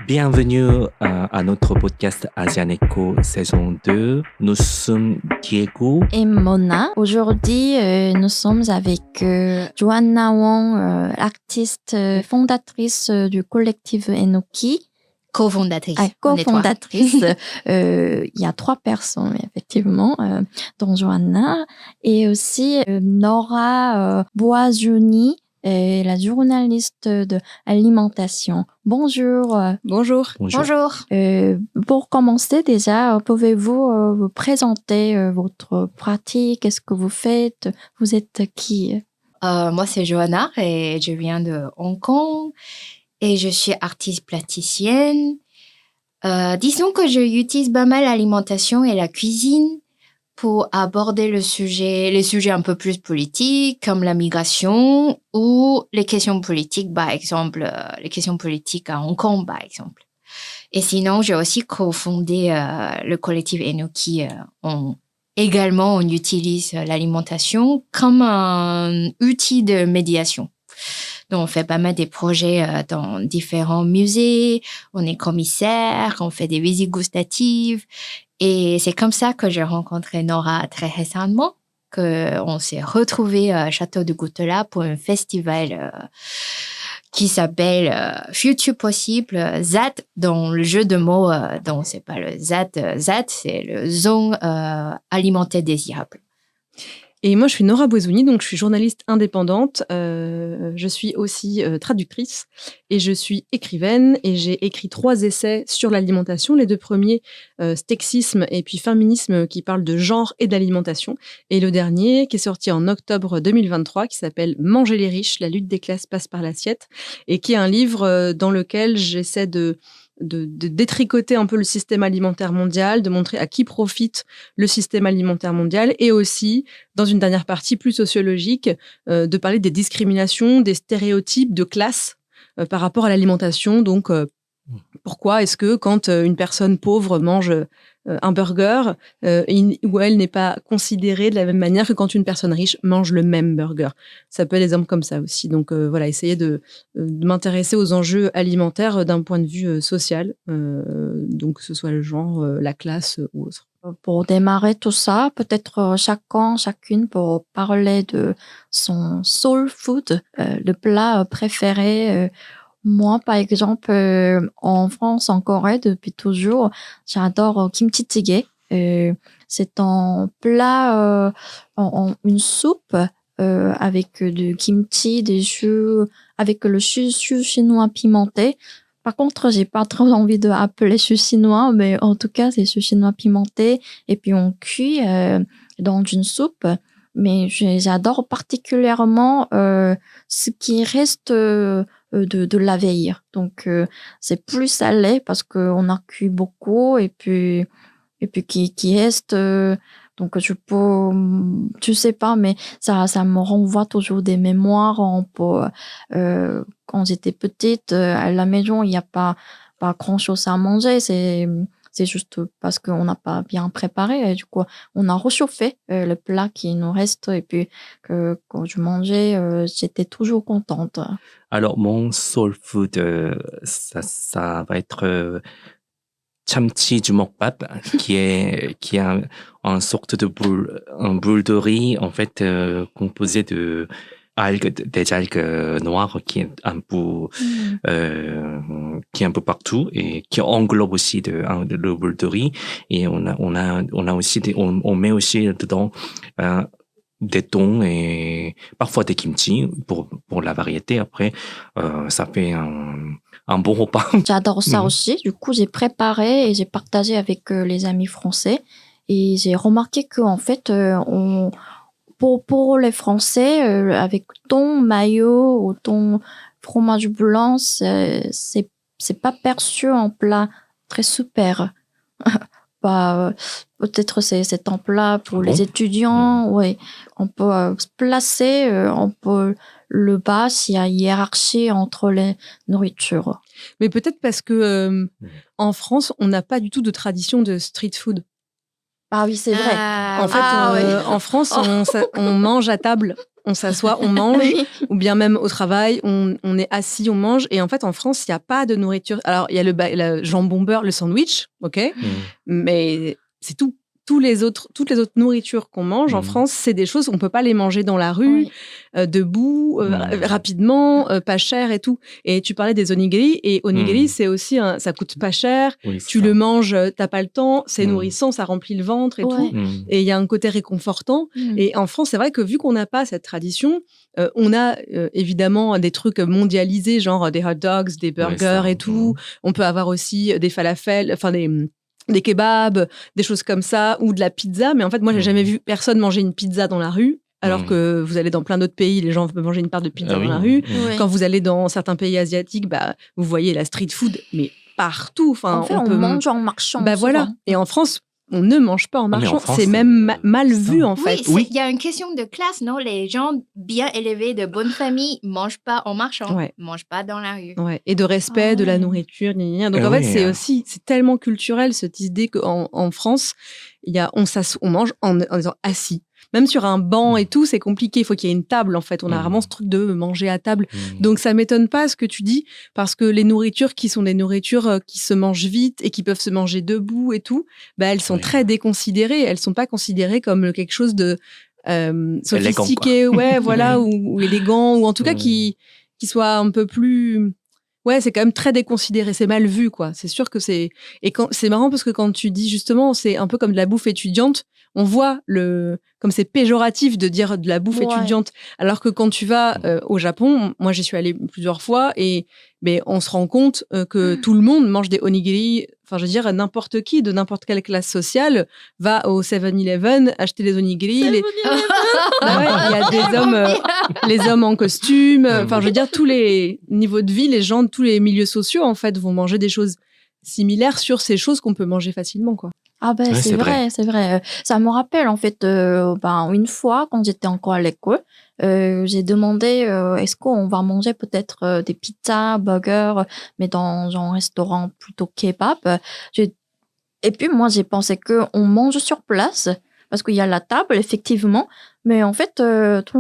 Bienvenue à notre podcast Asian Echo saison 2. Nous sommes Diego et Mona. Aujourd'hui, nous sommes avec Joanna Wong, artiste fondatrice du collectif Enoki. Co-fondatrice. Co-fondatrice. Il y a 3 personnes, effectivement, dont Joanna. Et aussi Nora Boisioni, la journaliste de alimentation. Bonjour. Bonjour. Pour commencer, déjà, pouvez-vous vous présenter votre pratique? Qu'est-ce que vous faites? Vous êtes qui? Moi, c'est Joanna et je viens de Hong Kong et je suis artiste plasticienne. Disons que j'utilise pas mal l'alimentation et la cuisine pour aborder les sujets un peu plus politiques, comme la migration ou les questions politiques, par exemple, les questions politiques à Hong Kong, par exemple. Et sinon, j'ai aussi cofondé le collectif Enoki. Également, on utilise l'alimentation comme un outil de médiation. Donc, on fait pas mal des projets dans différents musées, on est commissaire, on fait des visites gustatives. Et c'est comme ça que j'ai rencontré Nora très récemment, qu'on s'est retrouvés à Château de Goutelas pour un festival qui s'appelle Futur Possible ZAT, dans le jeu de mots, donc c'est pas le ZAT, c'est le Zone Alimentaire Désirable. Et moi, je suis Nora Boisioni, donc je suis journaliste indépendante. Je suis aussi traductrice et je suis écrivaine. Et j'ai écrit 3 essais sur l'alimentation. Les 2 premiers, Stexisme et puis Féminisme, qui parlent de genre et d'alimentation. Et le dernier, qui est sorti en octobre 2023, qui s'appelle Manger les riches, la lutte des classes passe par l'assiette. Et qui est un livre dans lequel j'essaie de détricoter un peu le système alimentaire mondial, de montrer à qui profite le système alimentaire mondial et aussi, dans une dernière partie plus sociologique, de parler des discriminations, des stéréotypes de classe par rapport à l'alimentation. Donc, pourquoi est-ce que quand une personne pauvre mange un burger, il ou elle n'est pas considérée de la même manière que quand une personne riche mange le même burger. Ça peut être des exemples comme ça aussi. Donc voilà, essayer de m'intéresser aux enjeux alimentaires d'un point de vue social, donc que ce soit le genre, la classe ou autre. Pour démarrer tout ça, peut-être chacune pour parler de son soul food, le plat préféré. Moi, par exemple, en France, en Corée, depuis toujours, j'adore kimchi jjigae. C'est un plat, une soupe avec du kimchi, des choux, avec le chou chinois pimenté. Par contre, j'ai pas trop envie de appeler chou chinois, mais en tout cas, c'est chou chinois pimenté. Et puis, on cuit dans une soupe. Mais j'adore particulièrement ce qui reste de la veille. Donc, c'est plus salé parce qu'on a cuit beaucoup et puis qui reste. Donc, je sais pas, mais ça me renvoie toujours des mémoires. Quand j'étais petite, à la maison, il n'y a pas grand-chose à manger. C'est juste parce qu'on n'a pas bien préparé. Et du coup, on a réchauffé le plat qui nous reste. Et puis, quand je mangeais, j'étais toujours contente. Alors, mon soul food, ça va être chamchi jumokbap, qui est une sorte de boule de riz, en fait, composée des algues noires qui est un peu partout et qui englobe aussi le boule de riz. Et on a aussi on met aussi dedans des thons et parfois des kimchi pour la variété. Après, ça fait un bon repas. J'adore ça aussi. Du coup, j'ai préparé et j'ai partagé avec les amis français. Et j'ai remarqué qu'en fait, pour les Français, avec thon, mayo ou thon, fromage blanc, c'est pas perçu en plat très super. Peut-être c'est un plat pour les étudiants. Ouais, on peut se placer, on peut le bas s'il y a hiérarchie entre les nourritures. Mais peut-être parce que en France, on n'a pas du tout de tradition de street food. Ah oui, c'est vrai. En fait, en France, on mange à table. on s'assoit, on mange, ou bien même au travail, on est assis, on mange. Et en fait, en France, il n'y a pas de nourriture. Alors, il y a le jambon beurre, le sandwich, ok, mais c'est tout. Toutes les autres nourritures qu'on mange en France, c'est des choses, on ne peut pas les manger dans la rue, debout, rapidement, pas cher et tout. Et tu parlais des onigiri, et onigiri, c'est aussi, ça coûte pas cher, tu le manges, t'as pas le temps, c'est nourrissant, ça remplit le ventre et tout. Et il y a un côté réconfortant. Et en France, c'est vrai que vu qu'on n'a pas cette tradition, on a évidemment des trucs mondialisés, genre des hot dogs, des burgers et tout. On peut avoir aussi des falafels, enfin des kebabs, des choses comme ça, ou de la pizza. Mais en fait, moi, j'ai jamais vu personne manger une pizza dans la rue. Alors que vous allez dans plein d'autres pays, les gens peuvent manger une part de pizza dans la rue. Quand vous allez dans certains pays asiatiques, vous voyez la street food, mais partout. Enfin, on mange en marchant. Voilà. Et en France, on ne mange pas en marchant. C'est même mal vu, en fait. Oui, il y a une question de classe, non? Les gens bien élevés de bonne famille ne mangent pas en marchant, ne mangent pas dans la rue. Et de respect de la nourriture. Donc, en fait, c'est tellement culturel, cette idée qu'en France, on mange en étant assis. Même sur un banc et tout, c'est compliqué. Il faut qu'il y ait une table, en fait. On a vraiment ce truc de manger à table. Donc, ça m'étonne pas ce que tu dis, parce que les nourritures qui sont des nourritures qui se mangent vite et qui peuvent se manger debout et tout, elles sont très déconsidérées. Elles sont pas considérées comme quelque chose de sophistiqué, élégant, ou élégant, ou en tout cas qui soit un peu plus... Ouais, c'est quand même très déconsidéré, c'est mal vu, quoi. C'est sûr que c'est... Et c'est marrant parce que quand tu dis justement, c'est un peu comme de la bouffe étudiante, on voit comme c'est péjoratif de dire de la bouffe étudiante. Alors que quand tu vas au Japon, moi j'y suis allée plusieurs fois et on se rend compte que tout le monde mange des onigiri. Enfin, je veux dire, n'importe qui de n'importe quelle classe sociale va au 7-Eleven acheter des onigiri. Il y a des hommes, les hommes en costume. Enfin, je veux dire, tous les niveaux de vie, les gens de tous les milieux sociaux, en fait, vont manger des choses similaires sur ces choses qu'on peut manger facilement, quoi. Ah c'est vrai. Ça me rappelle en fait une fois quand j'étais encore à l'école, j'ai demandé est-ce qu'on va manger peut-être des pizzas, burgers, mais dans un restaurant plutôt kebab. Et puis moi j'ai pensé que on mange sur place parce qu'il y a la table effectivement, mais en fait tout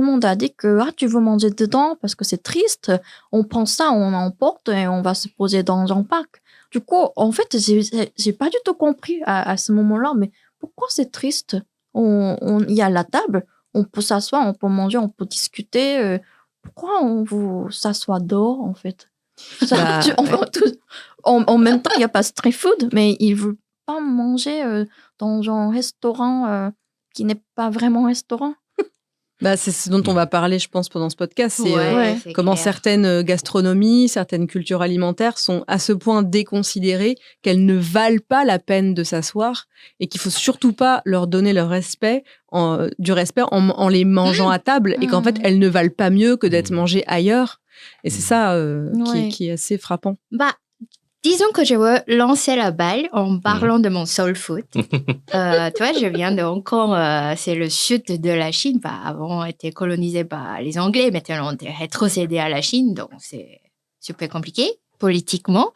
le monde a dit que tu veux manger dedans parce que c'est triste. On prend ça, on emporte et on va se poser dans un parc. Du coup, en fait, j'ai pas du tout compris à ce moment-là, mais pourquoi c'est triste? Il y a la table, on peut s'asseoir, on peut manger, on peut discuter. Pourquoi on vous s'assoit dehors, en fait? En même temps, il n'y a pas street food, mais ils ne veulent pas manger dans un restaurant qui n'est pas vraiment un restaurant. C'est ce dont on va parler, je pense, pendant ce podcast. C'est comment certaines gastronomies, certaines cultures alimentaires sont à ce point déconsidérées qu'elles ne valent pas la peine de s'asseoir et qu'il faut surtout pas leur donner leur respect, du respect en les mangeant à table et qu'en fait, elles ne valent pas mieux que d'être mangées ailleurs. Et c'est ça qui est assez frappant. Disons que je veux lancer la balle en parlant de mon soul food. Toi, je viens de Hong Kong, c'est le sud de la Chine. Avant, on était colonisé par les Anglais, maintenant on est rétrocédé à la Chine, donc c'est super compliqué politiquement.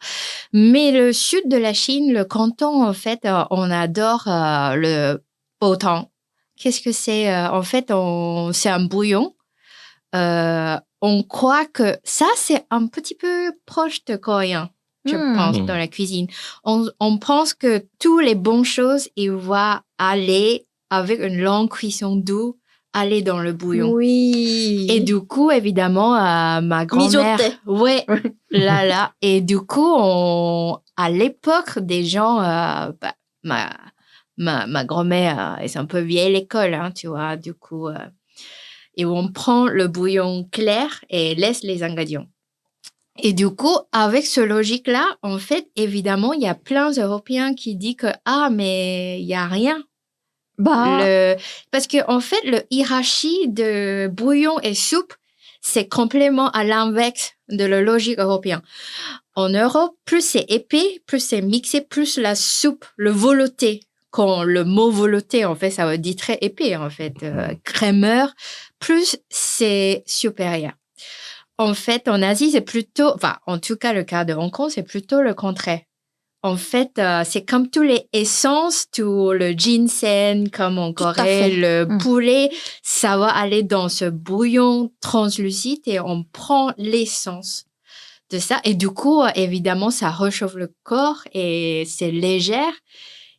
Mais le sud de la Chine, le canton, en fait, on adore le botang. Qu'est-ce que c'est? En fait, c'est un bouillon. On croit que ça, c'est un petit peu proche de coréen. Je pense, dans la cuisine. On pense que toutes les bonnes choses, ils vont aller, avec une longue cuisson douce, aller dans le bouillon. Oui. Et du coup, évidemment, ma grand-mère... Ouais, là. Et du coup, à l'époque, des gens... ma grand-mère, c'est un peu vieille l'école, hein, tu vois, du coup... et on prend le bouillon clair et laisse les ingrédients. Et du coup, avec ce logique-là, en fait, évidemment, il y a plein d'Européens qui disent que mais il y a rien. Parce que en fait, le hiérarchie de bouillon et soupe, c'est complètement à l'inverse de la logique européenne. En Europe, plus c'est épais, plus c'est mixé, plus la soupe, le velouté. Quand le mot velouté, en fait, ça veut dire très épais, en fait, crémeur, plus c'est supérieur. En fait, en Asie, c'est plutôt, en tout cas, le cas de Hong Kong, c'est plutôt le contraire. en fait, c'est comme tous les essences, tout le ginseng, comme en Tout à Corée, fait. le poulet, ça va aller dans ce bouillon translucide et on prend l'essence de ça. Et du coup, évidemment, ça réchauffe le corps et c'est légère.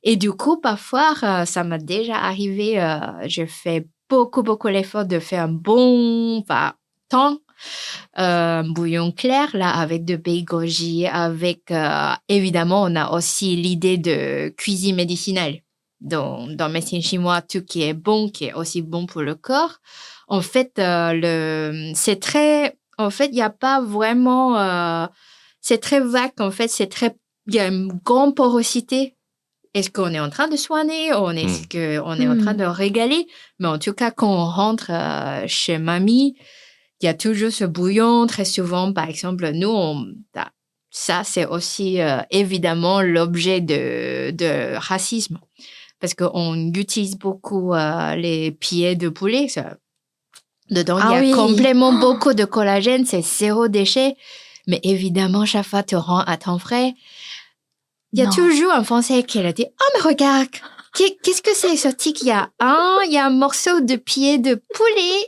Et du coup, parfois, ça m'a déjà arrivé, je fais beaucoup l'effort de faire un bon temps, bouillon clair, là, avec de baies goji, avec, évidemment, on a aussi l'idée de cuisine médicinale. Dans médecine chinoise, tout qui est bon, qui est aussi bon pour le corps. En fait, c'est très, en fait, il n'y a pas vraiment, c'est très vague, en fait, il y a une grande porosité. Est-ce qu'on est en train de soigner ou est-ce qu'on est en train de régaler? Mais en tout cas, quand on rentre chez mamie, il y a toujours ce bouillon. Très souvent, par exemple, nous, ça, c'est aussi évidemment l'objet de racisme. Parce qu'on utilise beaucoup les pieds de poulet. Dedans, il y a complètement beaucoup de collagène. C'est 0 déchet. Mais évidemment, chaque fois, tu rends à ton frère. Il y a toujours un Français qui a dit « Oh, mais regarde, qu'est-ce que c'est exotique? Il y a un morceau de pied de poulet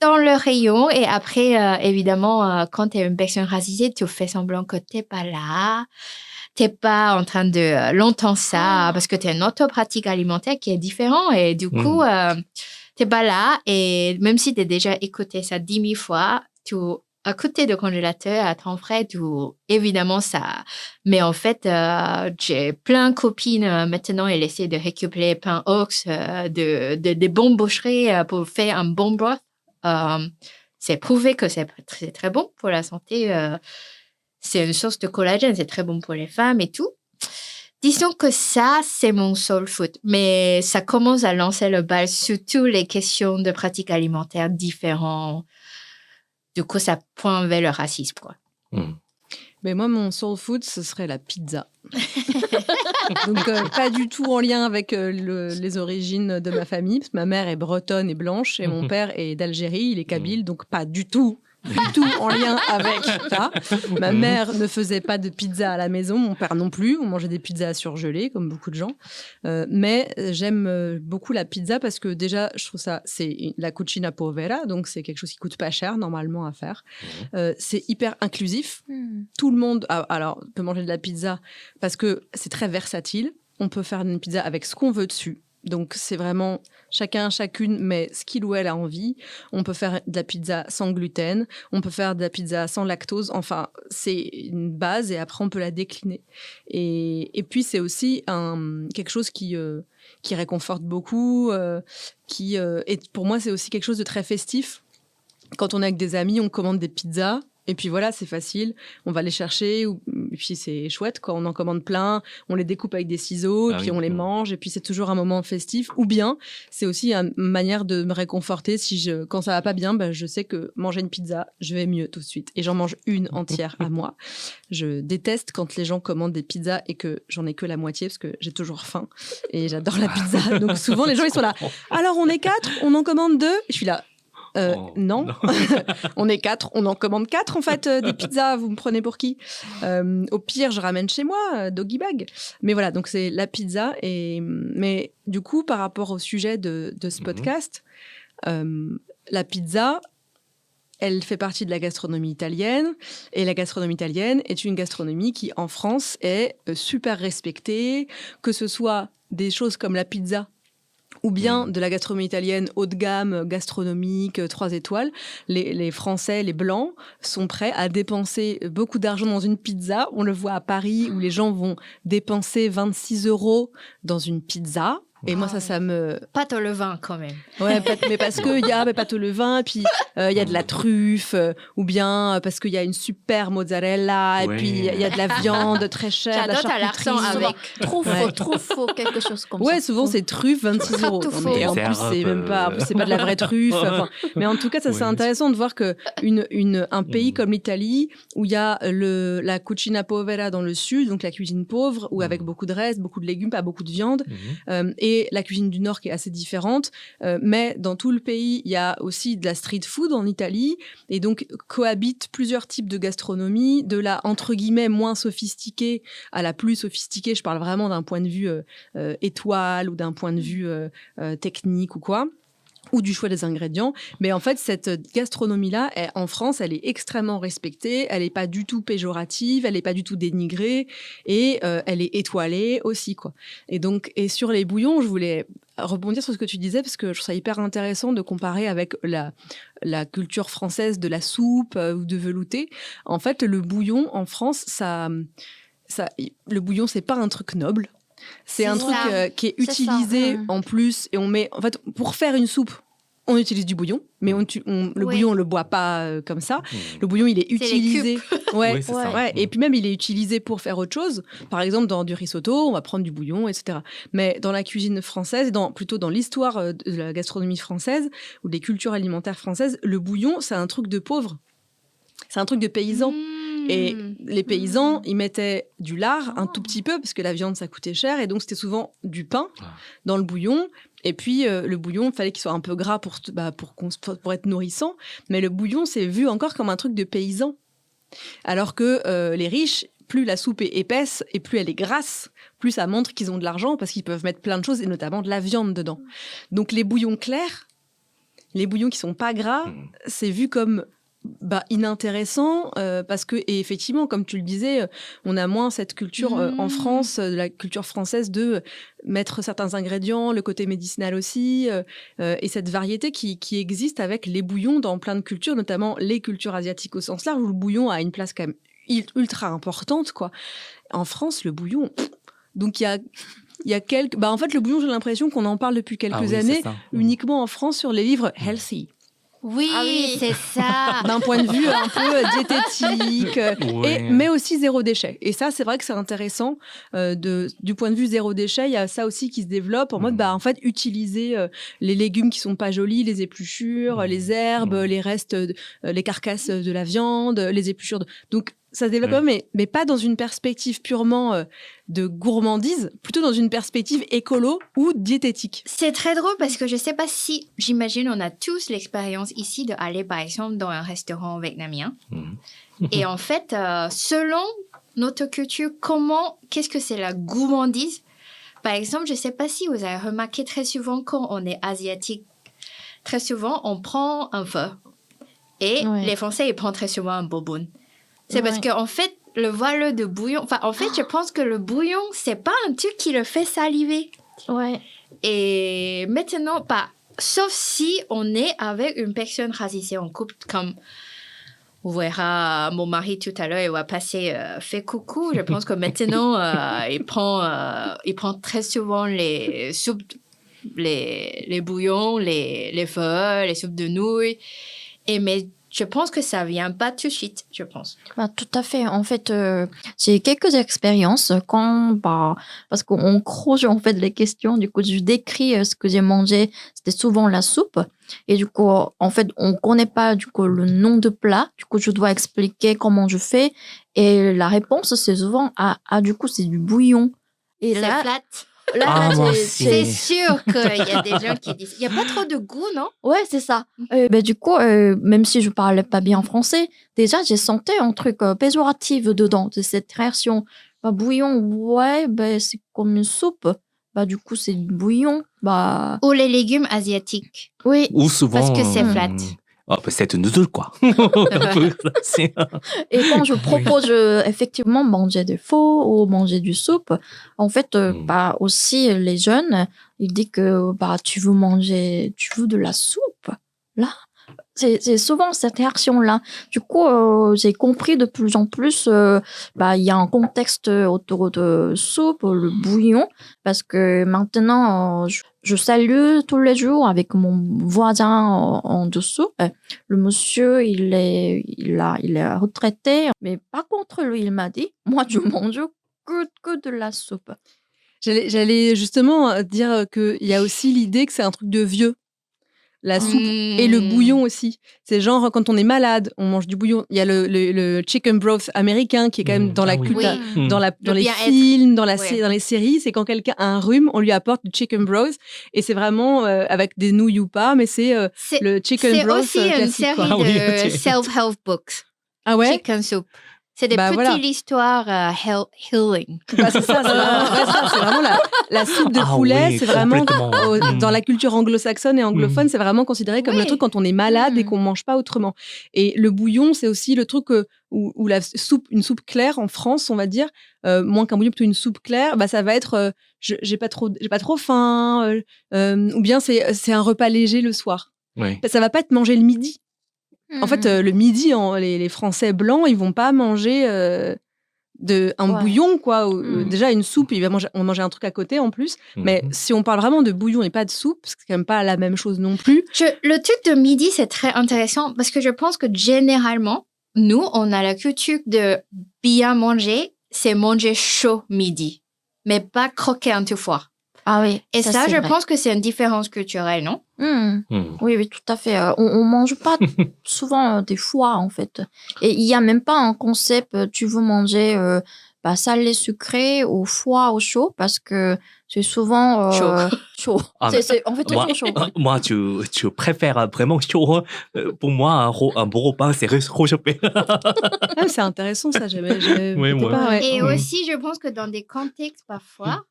dans le rayon. » Et après, évidemment, quand tu es une personne racisée, tu fais semblant que tu n'es pas là. Tu n'es pas en train de longtemps ça parce que tu as une autre pratique alimentaire qui est différente. Et du coup, tu n'es pas là. Et même si tu as déjà écouté ça 10 000 fois, à côté de congélateur, à ton frère, évidemment, ça. Mais en fait, j'ai plein de copines maintenant, elles essaient de récupérer pain ox, des bons boucheries pour faire un bon broth. C'est prouvé que c'est très, très bon pour la santé. C'est une source de collagène, c'est très bon pour les femmes et tout. Disons que ça, c'est mon soul food. Mais ça commence à lancer le bal sur toutes les questions de pratiques alimentaires différentes. Du coup, ça pointe vers le racisme, quoi. Mais moi, mon soul food, ce serait la pizza. Donc, pas du tout en lien avec les origines de ma famille. Parce que ma mère est bretonne et blanche et mon père est d'Algérie, il est kabyle, donc pas du tout en lien avec ça. Ma mère ne faisait pas de pizza à la maison, mon père non plus. On mangeait des pizzas surgelées, comme beaucoup de gens. Mais j'aime beaucoup la pizza parce que déjà, je trouve ça, c'est la cucina povera, donc c'est quelque chose qui coûte pas cher normalement à faire. C'est hyper inclusif. Tout le monde peut manger de la pizza parce que c'est très versatile. On peut faire une pizza avec ce qu'on veut dessus. Donc, c'est vraiment chacune met ce qu'il ou elle a envie. On peut faire de la pizza sans gluten. On peut faire de la pizza sans lactose. Enfin, c'est une base et après, on peut la décliner. Et puis, c'est aussi quelque chose qui réconforte beaucoup. Et pour moi, c'est aussi quelque chose de très festif. Quand on est avec des amis, on commande des pizzas. Et puis voilà, c'est facile, on va les chercher, et puis c'est chouette, quand on en commande plein, on les découpe avec des ciseaux, et puis on les mange, et puis c'est toujours un moment festif. Ou bien, c'est aussi une manière de me réconforter. Quand ça va pas bien, je sais que manger une pizza, je vais mieux tout de suite. Et j'en mange une entière à moi. Je déteste quand les gens commandent des pizzas et que j'en ai que la moitié, parce que j'ai toujours faim, et j'adore la pizza. Donc souvent, les gens, ils sont là, alors on est 4, on en commande 2, je suis là. Non. On est 4, on en commande 4 en fait, des pizzas, vous me prenez pour qui? Au pire, je ramène chez moi, doggy bag. Mais voilà, donc c'est la pizza. Mais du coup, par rapport au sujet de ce podcast, la pizza, elle fait partie de la gastronomie italienne. Et la gastronomie italienne est une gastronomie qui, en France, est super respectée, que ce soit des choses comme la pizza, ou bien de la gastronomie italienne haut de gamme, gastronomique, 3 étoiles. Les Français, les Blancs, sont prêts à dépenser beaucoup d'argent dans une pizza. On le voit à Paris, où les gens vont dépenser 26 € dans une pizza. Et moi, ça me... Pâte au levain, quand même. Ouais, mais parce qu'il y a pâte au levain, puis il y a de la truffe, ou bien parce qu'il y a une super mozzarella, et puis il y a de la viande très chère, de la charcuterie. Avec Truffe, quelque chose comme ça. Ouais, souvent c'est truffe, 26 €. Mais en plus, c'est même pas, c'est pas de la vraie truffe. Mais en tout cas, ça c'est intéressant de voir que un pays comme l'Italie, où il y a la cucina povera dans le sud, donc la cuisine pauvre, où avec beaucoup de restes, beaucoup de légumes, pas beaucoup de viande, et et la cuisine du Nord qui est assez différente. Mais dans tout le pays, il y a aussi de la street food en Italie. Et donc, cohabitent plusieurs types de gastronomie, de la, entre guillemets, moins sophistiquée à la plus sophistiquée. Je parle vraiment d'un point de vue étoile ou d'un point de vue technique ou quoi, ou du choix des ingrédients. Mais en fait, cette gastronomie-là, en France, elle est extrêmement respectée, elle n'est pas du tout péjorative, elle n'est pas du tout dénigrée, et elle est étoilée aussi, quoi. Et donc, et sur les bouillons, je voulais rebondir sur ce que tu disais, parce que je trouve ça hyper intéressant de comparer avec la culture française de la soupe ou de velouté. En fait, le bouillon, en France, le bouillon, c'est pas un truc noble. C'est un truc qui est utilisé en plus, et on met, en fait, pour faire une soupe, on utilise du bouillon, mais le bouillon, on le boit pas comme ça. Le bouillon, il est utilisé. Oui, c'est ça. Ouais. Et puis même, il est utilisé pour faire autre chose. Par exemple, dans du risotto, on va prendre du bouillon, etc. Mais dans la cuisine française, plutôt dans l'histoire de la gastronomie française ou des cultures alimentaires françaises, le bouillon, c'est un truc de pauvre. C'est un truc de paysan. Et les paysans, ils mettaient du lard, un tout petit peu, parce que la viande, ça coûtait cher. Et donc, c'était souvent du pain dans le bouillon. Et puis, le bouillon, il fallait qu'il soit un peu gras pour être nourrissant. Mais le bouillon, c'est vu encore comme un truc de paysan. Alors que les riches, plus la soupe est épaisse et plus elle est grasse, plus ça montre qu'ils ont de l'argent parce qu'ils peuvent mettre plein de choses, et notamment de la viande dedans. Donc, les bouillons clairs, les bouillons qui sont pas gras, c'est vu comme inintéressant parce que, et effectivement, comme tu le disais, on a moins cette culture en France, de la culture française, de mettre certains ingrédients, le côté médicinal aussi, et cette variété qui existe avec les bouillons dans plein de cultures, notamment les cultures asiatiques au sens large, où le bouillon a une place quand même ultra importante, quoi. En France, le bouillon, donc il y a quelques... en fait, le bouillon, j'ai l'impression qu'on en parle depuis quelques années, uniquement en France, sur les livres healthy. Oui, c'est ça. D'un point de vue un peu diététique, mais aussi zéro déchet. Et ça, c'est vrai que c'est intéressant. Du point de vue zéro déchet, il y a ça aussi qui se développe en mode, en fait, utiliser les légumes qui sont pas jolis, les épluchures, les herbes, les restes, les carcasses de la viande, les épluchures. Donc, ça se développe, mais pas dans une perspective purement de gourmandise, plutôt dans une perspective écolo ou diététique. C'est très drôle parce que je sais pas si, j'imagine, on a tous l'expérience ici d'aller, par exemple, dans un restaurant vietnamien. Et en fait, selon notre culture, qu'est-ce que c'est la gourmandise? Par exemple, je sais pas si vous avez remarqué très souvent quand on est asiatique, très souvent, on prend un pho. Et les Français, ils prennent très souvent un bobon. C'est parce qu'en fait, le voile de bouillon... Enfin, en fait, je pense que le bouillon, c'est pas un truc qui le fait saliver. Ouais. Et maintenant, sauf si on est avec une personne racisée en couple, comme on verra mon mari tout à l'heure, il va passer fait coucou. Je pense que maintenant, il prend très souvent les soupes, les bouillons, les feux, les soupes de nouilles. Mais je pense que ça vient pas tout de suite, je pense. Tout à fait. En fait, j'ai quelques expériences parce qu'on croche en fait les questions. Du coup, je décris ce que j'ai mangé. C'était souvent la soupe. Et du coup, en fait, on connaît pas du coup le nom de plat. Du coup, je dois expliquer comment je fais. Et la réponse, c'est souvent du coup, c'est du bouillon. Et c'est là, flat. Là, c'est sûr qu'il y a des gens qui disent... Il n'y a pas trop de goût, non? Ouais, c'est ça. Du coup, même si je parlais pas bien français, déjà, j'ai senti un truc péjoratif dedans, de cette réaction. Bouillon, c'est comme une soupe. Du coup, c'est du bouillon. Ou les légumes asiatiques. Oui. Ou souvent... Parce que c'est flat. C'est une noodle, quoi. Et quand je propose effectivement manger des faux ou manger du soupe, en fait, aussi les jeunes, ils disent que tu veux de la soupe, là. C'est souvent cette réaction-là. Du coup, j'ai compris de plus en plus, il y a un contexte autour de soupe, le bouillon, parce que maintenant, je salue tous les jours avec mon voisin en dessous. Le monsieur, il est retraité, mais par contre, lui, il m'a dit, moi, je mange que de la soupe. J'allais justement dire qu'il y a aussi l'idée que c'est un truc de vieux. la soupe et le bouillon aussi. C'est genre, quand on est malade, on mange du bouillon. Il y a le chicken broth américain qui est quand même dans la culture, Oui. dans les bien-être. films, dans Ouais. les séries. C'est quand quelqu'un a un rhume, on lui apporte du chicken broth et c'est vraiment avec des nouilles ou pas, mais c'est C'est le chicken c'est broth aussi une classique. série Quoi. Ah oui, de ok. self-help books. Ah ouais. Chicken soup. C'est des Bah, petites voilà. histoires healing. Bah, c'est ça, c'est vraiment la soupe de Ah poulet, oui, c'est vraiment complètement. dans la culture anglo-saxonne et anglophone, c'est vraiment considéré comme le Oui. truc quand on est malade et Mm. qu'on mange pas autrement. Et le bouillon, c'est aussi le truc où la soupe, une soupe claire en France, on va dire, moins qu'un bouillon, plutôt une soupe claire, bah ça va être j'ai pas trop faim, ou bien c'est un repas léger le soir. Oui. Ça va pas être mangé le midi. En fait, le midi, les Français blancs, ils vont pas manger un Ouais. bouillon, quoi. Mm. Déjà, une soupe, on va manger un truc à côté en plus. Mais si on parle vraiment de bouillon et pas de soupe, c'est quand même pas la même chose non plus. Le truc de midi, c'est très intéressant parce que je pense que généralement, nous, on a la culture de bien manger, c'est manger chaud midi, mais pas croquer un tout fort. Ah oui. Et ça, c'est je vrai. pense que c'est une différence culturelle, non? Oui, oui, tout à fait. On mange pas souvent des foies, en fait. Et il y a même pas un concept, tu veux manger salé, sucré ou foie au chaud, parce que c'est souvent chaud. Ah, En fait, moi, toujours chaud. moi, tu préfères vraiment chaud. Pour moi, un bon repas, c'est réchauffé. Ah, c'est intéressant, ça. J'avais Oui, j'étais moi. pas, ouais. Et aussi, je pense que dans des contextes parfois,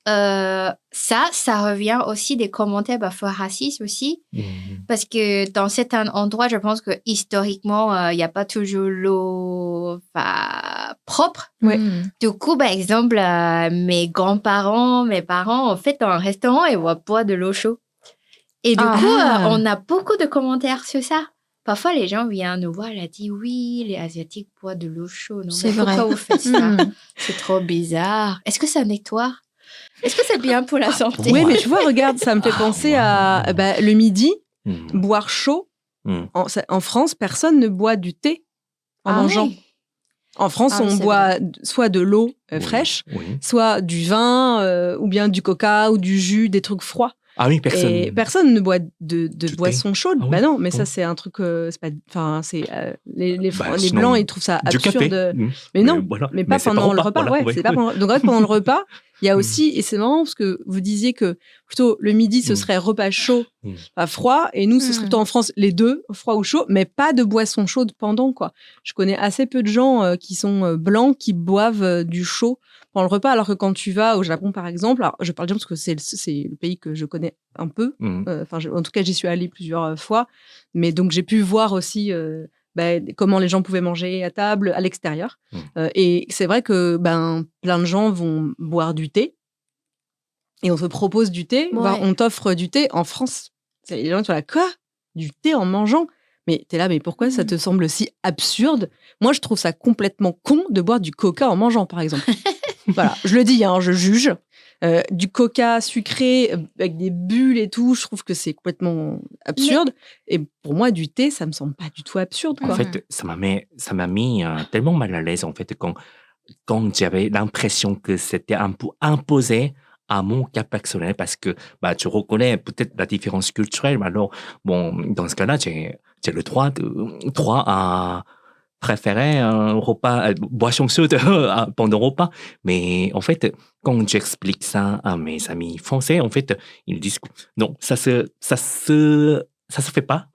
ça revient aussi des commentaires parfois racistes aussi. Parce que dans certains endroits, je pense que historiquement, il n'y a pas toujours l'eau propre. Ouais. Du coup, par exemple, mes grands-parents, mes parents, en fait, dans un restaurant, ils vont boire de l'eau chaude. Et du coup, on a beaucoup de commentaires sur ça. Parfois, les gens viennent nous voir, ils disent oui, les Asiatiques boivent de l'eau chaude. C'est Mais pourquoi vrai. vous faites ça? C'est trop bizarre. Est-ce que ça nettoie? Est-ce que c'est bien pour la santé? Oui, mais tu vois, regarde, ça me fait penser à le midi, Mm. boire chaud. Mm. En France, personne ne boit du thé en Ah mangeant. ouais. En France, Ah oui, on c'est boit soit de l'eau Oui, fraîche, oui. soit du vin, ou bien du coca ou du jus, des trucs froids. Ah oui, personne. Et personne ne boit de Du boisson chaude. Ah oui. Bah non, mais ça Oui. c'est un truc. C'est pas. Enfin, c'est les Sinon, blancs ils trouvent ça Du absurde. café. Mais non, voilà. mais pas c'est pendant le repas. voilà, Ouais, c'est pas pendant. Donc en fait, pendant le repas, il y a aussi, et c'est marrant parce que vous disiez que plutôt le midi ce serait repas chaud, pas froid, et nous ce serait plutôt en France les deux, froid ou chaud, mais pas de boisson chaude pendant, quoi. Je connais assez peu de gens qui sont blancs qui boivent du chaud pendant le repas, alors que quand tu vas au Japon par exemple, alors je parle bien parce que c'est le pays que je connais un peu. Enfin, en tout cas, j'y suis allée plusieurs fois, mais donc j'ai pu voir aussi comment les gens pouvaient manger à table à l'extérieur. Et c'est vrai que plein de gens vont boire du thé et on te propose du thé, voire on t'offre du thé. En France, les gens sont là, quoi? Du thé en mangeant? Mais t'es là, mais pourquoi ça te semble si absurde? Moi, je trouve ça complètement con de boire du coca en mangeant, par exemple. Voilà, je le dis, hein, je juge. Du coca sucré avec des bulles et tout, je trouve que c'est complètement absurde. Et pour moi, du thé, ça me semble pas du tout absurde, quoi. En fait, ça m'a mis tellement mal à l'aise, en fait, quand j'avais l'impression que c'était un peu imposé à mon cas personnel, parce que tu reconnais peut-être la différence culturelle. Mais alors, bon, dans ce cas-là, j'ai le droit à préférer un repas, boisson chaude pendant le repas. Mais en fait, quand j'explique ça à mes amis français, en fait, ils disent non, ça se fait pas.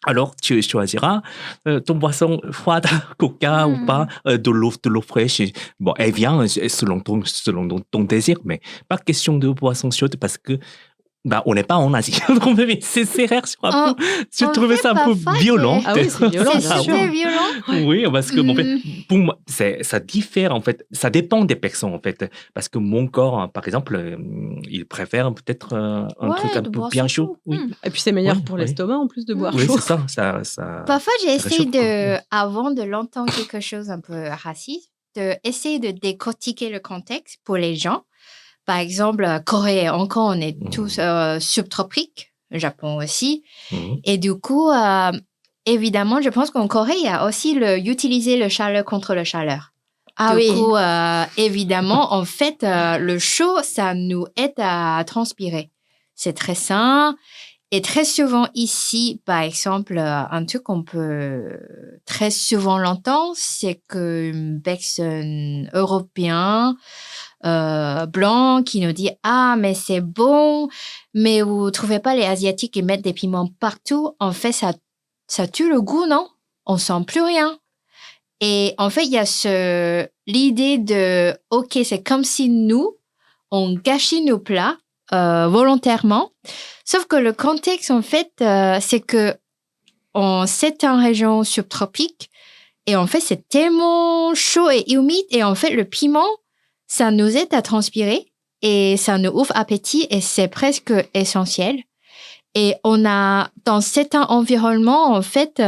Alors, tu choisiras ton boisson froide, coca ou pas, de l'eau fraîche. Bon, elle vient selon ton désir, mais pas question de boisson chaude parce que on n'est pas en Asie. C'est rare sur un peu. Je trouvais ça un peu violent. Ah oui, c'est violent, C'est super violent. Oui, parce que en fait, pour moi, ça diffère en fait. Ça dépend des personnes en fait. Parce que mon corps, par exemple, il préfère peut-être un truc un peu bien chaud. Oui. Et puis c'est meilleur pour l'estomac en plus de boire oui, chaud. c'est ça. Parfois, j'ai essayé réchauffe, avant de l'entendre quelque chose un peu raciste, d'essayer de décortiquer le contexte pour les gens. Par exemple, Corée et Hong Kong, on est tous subtropiques, Japon aussi. Et du coup, évidemment, je pense qu'en Corée, il y a aussi utiliser le chaleur contre le chaleur. Ah du oui. coup, évidemment, en fait, le chaud, ça nous aide à transpirer. C'est très sain. Et très souvent ici, par exemple, un truc qu'on peut très souvent l'entendre, c'est qu'une personne européenne blanc qui nous dit « Ah, mais c'est bon, mais vous trouvez pas les Asiatiques qui mettent des piments partout? En fait, ça tue le goût, non? On sent plus rien. » Et en fait, il y a l'idée de « Ok, c'est comme si nous, on gâchait nos plats volontairement. » Sauf que le contexte, en fait, c'est que c'est une région subtropique et en fait, c'est tellement chaud et humide et en fait, le piment, ça nous aide à transpirer et ça nous ouvre appétit et c'est presque essentiel. Et on a, dans cet environnement, en fait,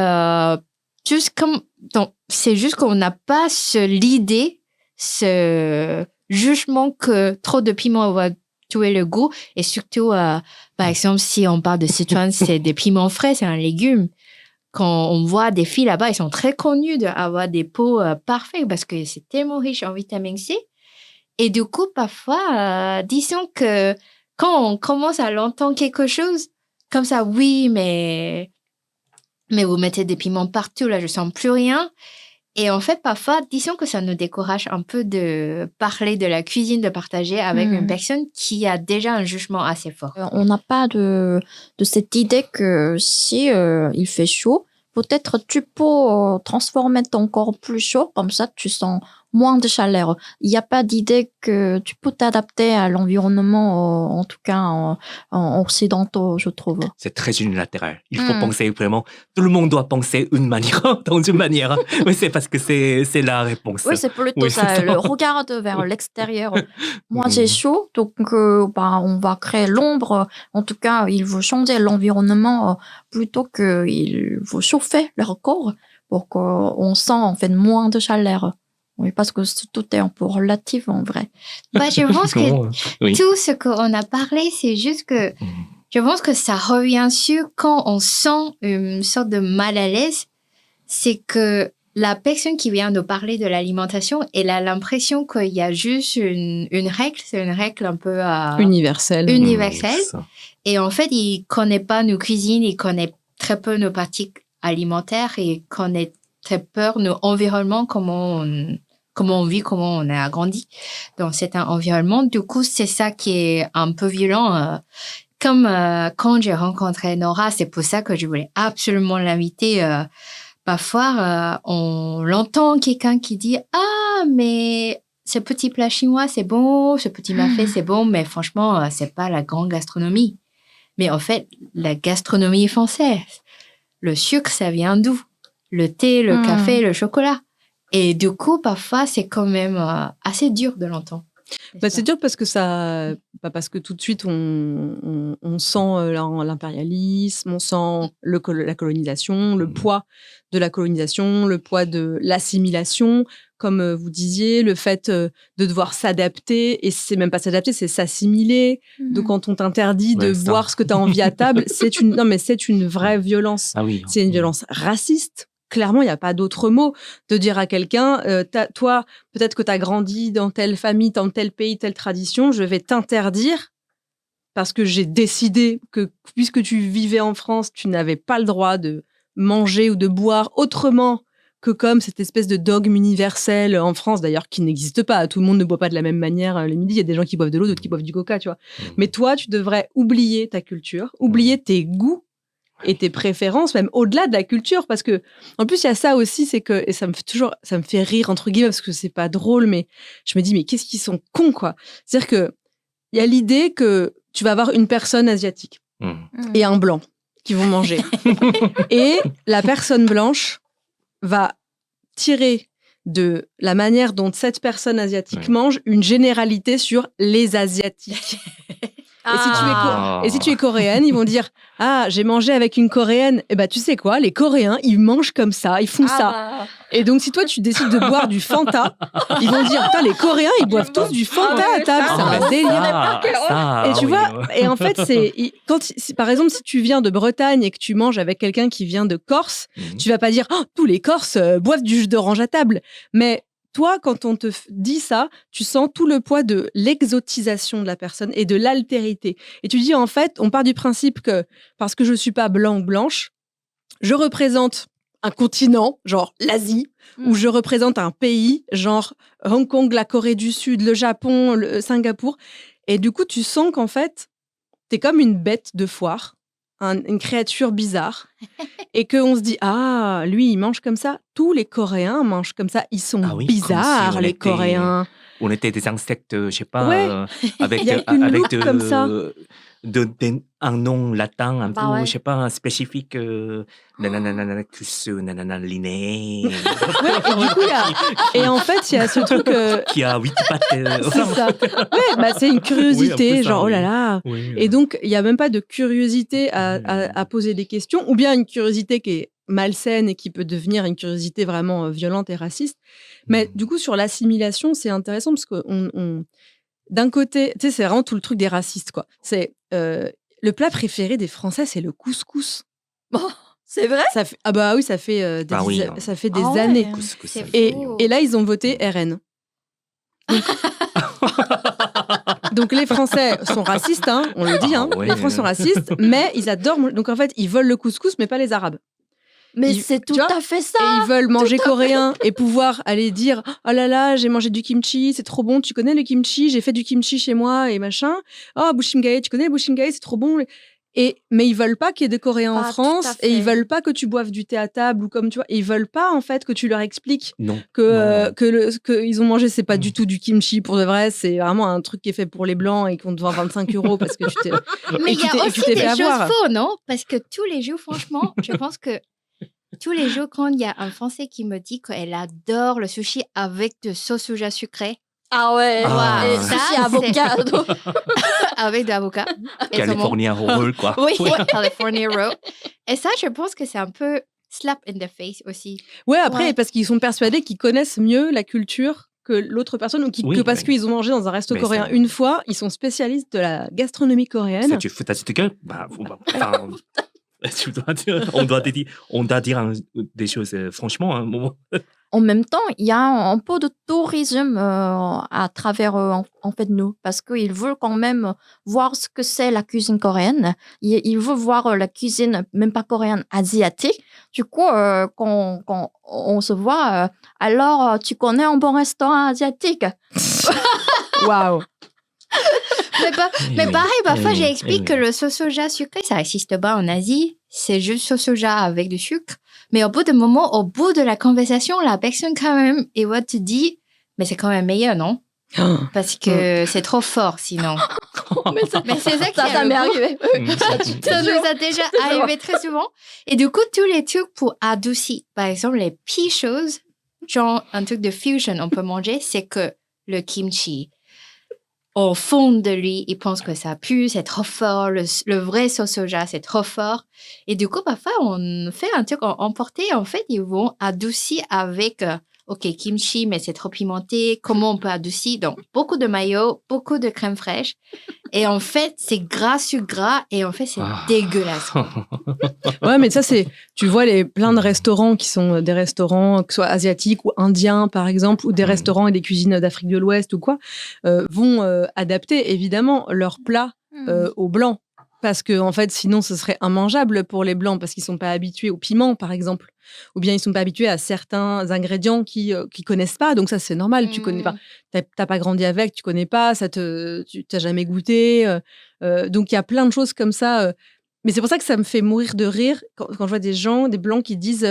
c'est juste qu'on n'a pas l'idée, ce jugement que trop de piment va tuer le goût. Et surtout, par exemple, si on parle de Sichuan, c'est des piments frais, c'est un légume. Quand on voit des filles là-bas, ils sont très connus d'avoir des peaux parfaites parce que c'est tellement riche en vitamine C. Et du coup, parfois, disons que quand on commence à l'entendre quelque chose, comme ça, oui, mais vous mettez des piments partout, là, je sens plus rien. Et en fait, parfois, disons que ça nous décourage un peu de parler de la cuisine, de partager avec une personne qui a déjà un jugement assez fort. On n'a pas de cette idée que si il fait chaud, peut-être tu peux transformer ton corps plus chaud, comme ça tu sens moins de chaleur. Il n'y a pas d'idée que tu peux t'adapter à l'environnement, en tout cas en occidentaux, je trouve. C'est très unilatéral. Il faut penser vraiment, tout le monde doit penser dans une manière. Oui, c'est parce que c'est la réponse. Oui, c'est plutôt ça. Regarde vers l'extérieur. Moi, j'ai chaud, donc on va créer l'ombre. En tout cas, il faut changer l'environnement plutôt qu'il faut chauffer leur corps pour qu'on sent en fait moins de chaleur. Oui, parce que tout est un peu relatif en vrai. Je pense que tout ce qu'on a parlé, c'est juste que je pense que ça revient sur quand on sent une sorte de mal à l'aise, c'est que la personne qui vient de parler de l'alimentation, elle a l'impression qu'il y a juste une règle, c'est une règle un peu universelle. Et en fait, il connaît pas nos cuisines, il connaît très peu nos pratiques alimentaires et il connaît très peu nos environnements, comment on vit, comment on a grandi dans cet environnement. Du coup, c'est ça qui est un peu violent. Comme quand j'ai rencontré Nora, c'est pour ça que je voulais absolument l'inviter. Parfois, on l'entend quelqu'un qui dit « Ah, mais ce petit plat chinois, c'est bon, ce petit mafé, c'est bon, mais franchement, c'est pas la grande gastronomie. » Mais en fait, la gastronomie française, le sucre, ça vient d'où? Le thé, le café, le chocolat. Et du coup, parfois, c'est quand même assez dur de l'entendre. C'est dur parce que tout de suite, on sent l'impérialisme, on sent la colonisation, le poids de la colonisation, le poids de l'assimilation, comme vous disiez, le fait de devoir s'adapter, et c'est même pas s'adapter, c'est s'assimiler. Donc, quand on t'interdit de boire ce que tu as envie à table, c'est une vraie violence. Ah oui. C'est une violence raciste. Clairement, il n'y a pas d'autre mot de dire à quelqu'un, toi, peut-être que tu as grandi dans telle famille, dans tel pays, telle tradition, je vais t'interdire parce que j'ai décidé que, puisque tu vivais en France, tu n'avais pas le droit de manger ou de boire autrement que comme cette espèce de dogme universel en France, d'ailleurs, qui n'existe pas. Tout le monde ne boit pas de la même manière le midi. Il y a des gens qui boivent de l'eau, d'autres qui boivent du coca, tu vois. Mais toi, tu devrais oublier ta culture, oublier tes goûts et tes préférences, même au-delà de la culture, parce que, en plus, il y a ça aussi, c'est que, et ça me fait rire, entre guillemets, parce que c'est pas drôle, mais je me dis, mais qu'est-ce qu'ils sont cons, quoi. C'est-à-dire que, il y a l'idée que tu vas avoir une personne asiatique et un blanc qui vont manger. Et la personne blanche va tirer de la manière dont cette personne asiatique mange une généralité sur les Asiatiques. Et si tu es coréenne, ils vont dire « Ah, j'ai mangé avec une coréenne. » Eh ben, tu sais quoi, les Coréens, ils mangent comme ça, ils font ça. Et donc, si toi, tu décides de boire du Fanta, ils vont dire « Putain, les Coréens, ils boivent tous du Fanta à table. C'est un délire. » Et tu vois, et en fait, par exemple, si tu viens de Bretagne et que tu manges avec quelqu'un qui vient de Corse, tu vas pas dire « Oh, tous les Corses boivent du jus d'orange à table. » Mais toi, quand on te dit ça, tu sens tout le poids de l'exotisation de la personne et de l'altérité. Et tu dis, en fait, on part du principe que parce que je ne suis pas blanc ou blanche, je représente un continent, genre l'Asie, ou je représente un pays, genre Hong Kong, la Corée du Sud, le Japon, le Singapour. Et du coup, tu sens qu'en fait, t'es comme une bête de foire, une créature bizarre, et qu'on se dit, ah, lui, il mange comme ça. Tous les Coréens mangent comme ça. Ils sont Ah oui, bizarres, comme si on les était- Coréens. On était des insectes, je sais pas, Ouais. avec, Il y a une avec loupe comme ça. un nom latin un Bah peu, ouais. je sais pas, spécifique, nanana, cus, nanana, linné. Ouais, et du coup, et en fait, il y a ce truc. Qui a 8 pattes. C'est ça. Ouais, bah, c'est une curiosité, Oui, un peu ça, genre, oh là oui. là. Oui, Et donc, il n'y a même pas de curiosité à poser des questions, ou bien une curiosité qui est malsaine et qui peut devenir une curiosité vraiment violente et raciste. Mais du coup, sur l'assimilation, c'est intéressant parce que d'un côté, tu sais, c'est vraiment tout le truc des racistes, quoi. C'est le plat préféré des Français, c'est le couscous. C'est vrai? Ça fait, ah bah oui, ça fait Ah oui, hein. ça fait des Ah ouais. années. Couscous. C'est Et, fou. et là, ils ont voté RN. Donc les Français sont racistes, hein, on le dit. Ah Hein. ouais. Les Français sont racistes, mais ils adorent. Donc en fait, ils veulent le couscous, mais pas les Arabes. Mais Il- c'est tu tout vois, à fait ça. Et ils veulent manger coréen et pouvoir aller dire oh là là, j'ai mangé du kimchi, c'est trop bon. Tu connais le kimchi? J'ai fait du kimchi chez moi et machin. Oh bushimgae, tu connais le bushimgae? C'est trop bon. Mais ils veulent pas qu'il y ait des Coréens en Ah, tout à France et ils fait. veulent pas que tu boives du thé à table ou comme tu vois. Et ils veulent pas en fait que tu leur expliques Non. que Non. que ils ont mangé, c'est pas du tout du kimchi pour de vrai, c'est vraiment un truc qui est fait pour les blancs et qu'on te vend 25 € parce que tu t'es. Mais et il tu y t'es- a et tu aussi t'es des fait choses avoir. faux, non? Parce que tous les jours, franchement, je pense que tous les jours, quand il y a un Français qui me dit qu'elle adore le sushi avec de sauce soja sucrée, Ah ouais. Ah. Et Ça, sushi c'est- avocado. avec de l'avocat. et saumon. California roll, quoi. Oui, California Roll. Et ça, je pense que c'est un peu slap in the face aussi. Ouais, après, Ouais. parce qu'ils sont persuadés qu'ils connaissent mieux la culture que l'autre personne ou Oui, que parce mais- qu'ils ont mangé dans un resto mais coréen ça- une fois, ils sont spécialistes de la gastronomie coréenne. C'est du foutage de gueule. Enfin, on doit dire des choses franchement à un moment. En même temps, il y a un peu de tourisme à travers en fait nous, parce qu'ils veulent quand même voir ce que c'est la cuisine coréenne. Ils veulent voir la cuisine, même pas coréenne, asiatique. Du coup, quand on se voit, alors tu connais un bon restaurant asiatique? Waouh. Mais pareil, parfois, oui, j'explique oui. que le sauce soja sucré, ça n'existe pas en Asie. C'est juste sauce soja avec du sucre. Mais au bout d'un moment, au bout de la conversation, la personne quand même, et va te dit, mais c'est quand même meilleur, non? Parce que c'est trop fort, sinon. Mais c'est ça qui Ça est m'est le goût. arrivé. Ça nous a déjà arrivé très souvent. Et du coup, tous les trucs pour adoucir, par exemple, les pires choses, genre un truc de fusion, on peut manger, c'est que le kimchi, au fond de lui, il pense que ça pue, c'est trop fort, le vrai sauce soja, c'est trop fort. Et du coup, parfois, on fait un truc emporté, en fait, ils vont adoucir avec, OK, kimchi, mais c'est trop pimenté, comment on peut adoucir? Donc, beaucoup de mayo, beaucoup de crème fraîche. Et en fait, c'est gras sur gras, et en fait, c'est Ah. dégueulasse. Ouais, mais ça, c'est. Tu vois, plein de restaurants qui sont des restaurants, que ce soit asiatiques ou indiens, par exemple, ou des restaurants et des cuisines d'Afrique de l'Ouest ou quoi, vont adapter évidemment leurs plats aux blancs. Parce que, en fait, sinon, ce serait immangeable pour les blancs, parce qu'ils ne sont pas habitués au piment, par exemple. Ou bien ils ne sont pas habitués à certains ingrédients qu'ils ne connaissent pas. Donc, ça, c'est normal. Tu connais pas. Tu n'as pas grandi avec, tu ne connais pas, tu n'as jamais goûté. Donc, il y a plein de choses comme ça. Mais c'est pour ça que ça me fait mourir de rire quand je vois des gens, des blancs qui disent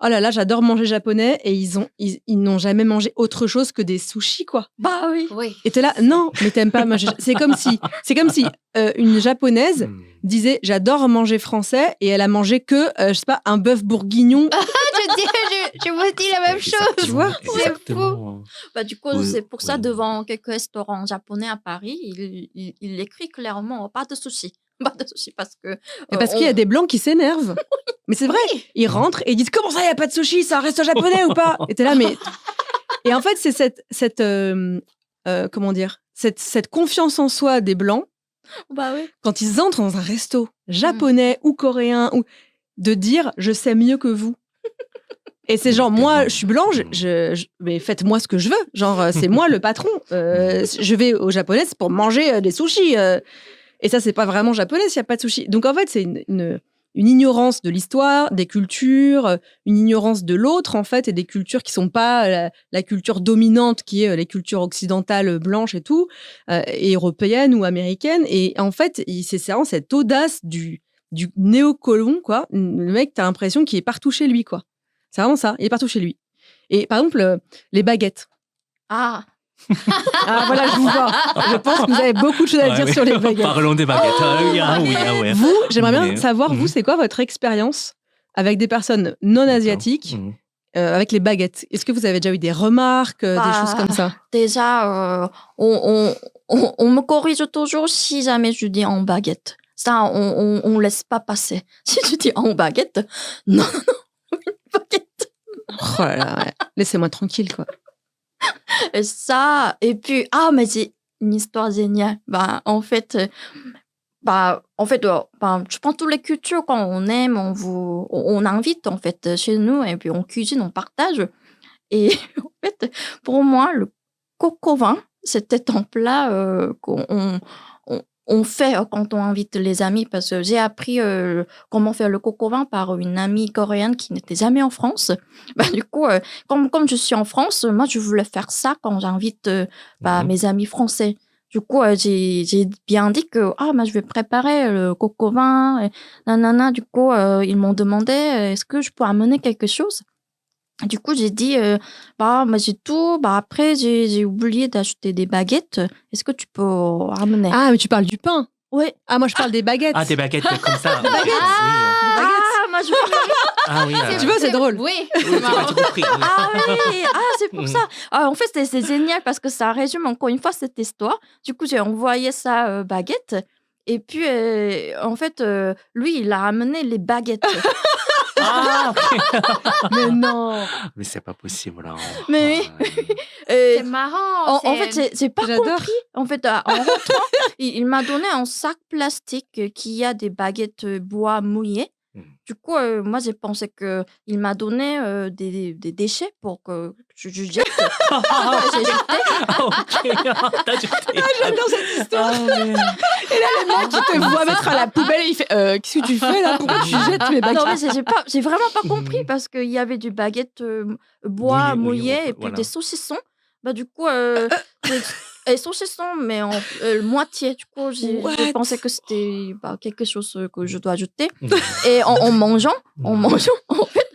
oh là là, j'adore manger japonais, et ils n'ont jamais mangé autre chose que des sushis, quoi. Bah oui. Oui. Et t'es là, non, mais t'aimes pas manger. C'est comme si une japonaise disait j'adore manger français, et elle a mangé que, je sais pas, un bœuf bourguignon. Je vous dis la même chose. Tu vois, Exactement. Bah, du coup, Oui, c'est pour ça, oui. devant quelques restaurants japonais à Paris, il écrit clairement pas de sushi. Pas de sushi parce que. Et parce qu'il y a des blancs qui s'énervent. Mais c'est vrai, ils rentrent et ils disent comment ça, il n'y a pas de sushi, c'est un resto japonais ou pas? Et t'es là, mais. Et en fait, c'est cette comment dire, cette confiance en soi des blancs, Bah oui. quand ils entrent dans un resto japonais ou coréen, ou de dire je sais mieux que vous. Et c'est genre, moi, je suis blanche, mais faites-moi ce que je veux. Genre, c'est moi le patron. Je vais au japonais c'est pour manger des sushis. Et ça, c'est pas vraiment japonais s'il n'y a pas de sushis. Donc, en fait, c'est une ignorance de l'histoire, des cultures, une ignorance de l'autre, en fait, et des cultures qui sont pas la culture dominante, qui est les cultures occidentales blanches et tout, et européennes ou américaines. Et en fait, c'est vraiment cette audace du néocolon, quoi. Le mec, t'as l'impression qu'il est partout chez lui, quoi. C'est vraiment ça, il est partout chez lui. Et par exemple, les baguettes. Ah, Voilà, je vous vois. Je pense que vous avez beaucoup de choses à dire sur les baguettes. Parlons des baguettes. Oui. Vous, j'aimerais bien Mais- savoir, vous, c'est quoi votre expérience avec des personnes non asiatiques avec les baguettes? Est-ce que vous avez déjà eu des remarques, des choses comme ça? déjà, on me corrige toujours si jamais je dis en baguette. Ça, on laisse pas passer. Si tu dis en baguette, non, une baguette. Oh là là, ouais. Laissez-moi tranquille, quoi. Et ça, et puis, mais c'est une histoire géniale. En fait, je prends toutes les cultures quand on aime, on invite, en fait, chez nous, et puis on cuisine, on partage. Et en fait, pour moi, le coq au vin, c'était un plat qu'on fait quand on invite les amis, parce que j'ai appris comment faire le coq au vin par une amie coréenne qui n'était jamais en France. Du coup, comme je suis en France, moi, je voulais faire ça quand j'invite mes amis français. Du coup, j'ai bien dit que je vais préparer le coq au vin. Et nanana. Du coup, ils m'ont demandé est-ce que je peux amener quelque chose. Du coup, j'ai dit, j'ai tout. Après, j'ai oublié d'acheter des baguettes. Est-ce que tu peux ramener? Ah, mais tu parles du pain. Oui. Ah, moi, je parle des baguettes. Ah, des baguettes comme ça. Moi, je Oui. Tu vois, c'est drôle. Oui. Oui, tu as tout compris. Oui. oui. C'est pour ça. En fait, c'est génial parce que ça résume encore une fois cette histoire. Du coup, j'ai envoyé ça baguette. Et puis, en fait, lui, il a ramené les baguettes. Ah, ok. Mais non. Mais c'est pas possible. Là. Mais oui. C'est marrant. En fait, j'ai pas J'adore. compris. En fait, en rentrant, il m'a donné un sac plastique qui a des baguettes bois mouillées. Du coup, moi, j'ai pensé qu'il m'a donné des déchets pour que je jette. J'ai jeté. Ok. T'as jeté. J'adore cette histoire. Et là, le mec qui te voit mettre à la poubelle, il fait qu'est-ce que tu fais là? Pourquoi tu jettes mes baguettes? Non, mais j'ai vraiment pas compris parce qu'il y avait du baguette bois mouillé et puis voilà. des saucissons. Du coup, et saucissons, mais en moitié. Du coup, j'ai pensé que c'était quelque chose que je dois ajouter. Et en mangeant, en fait,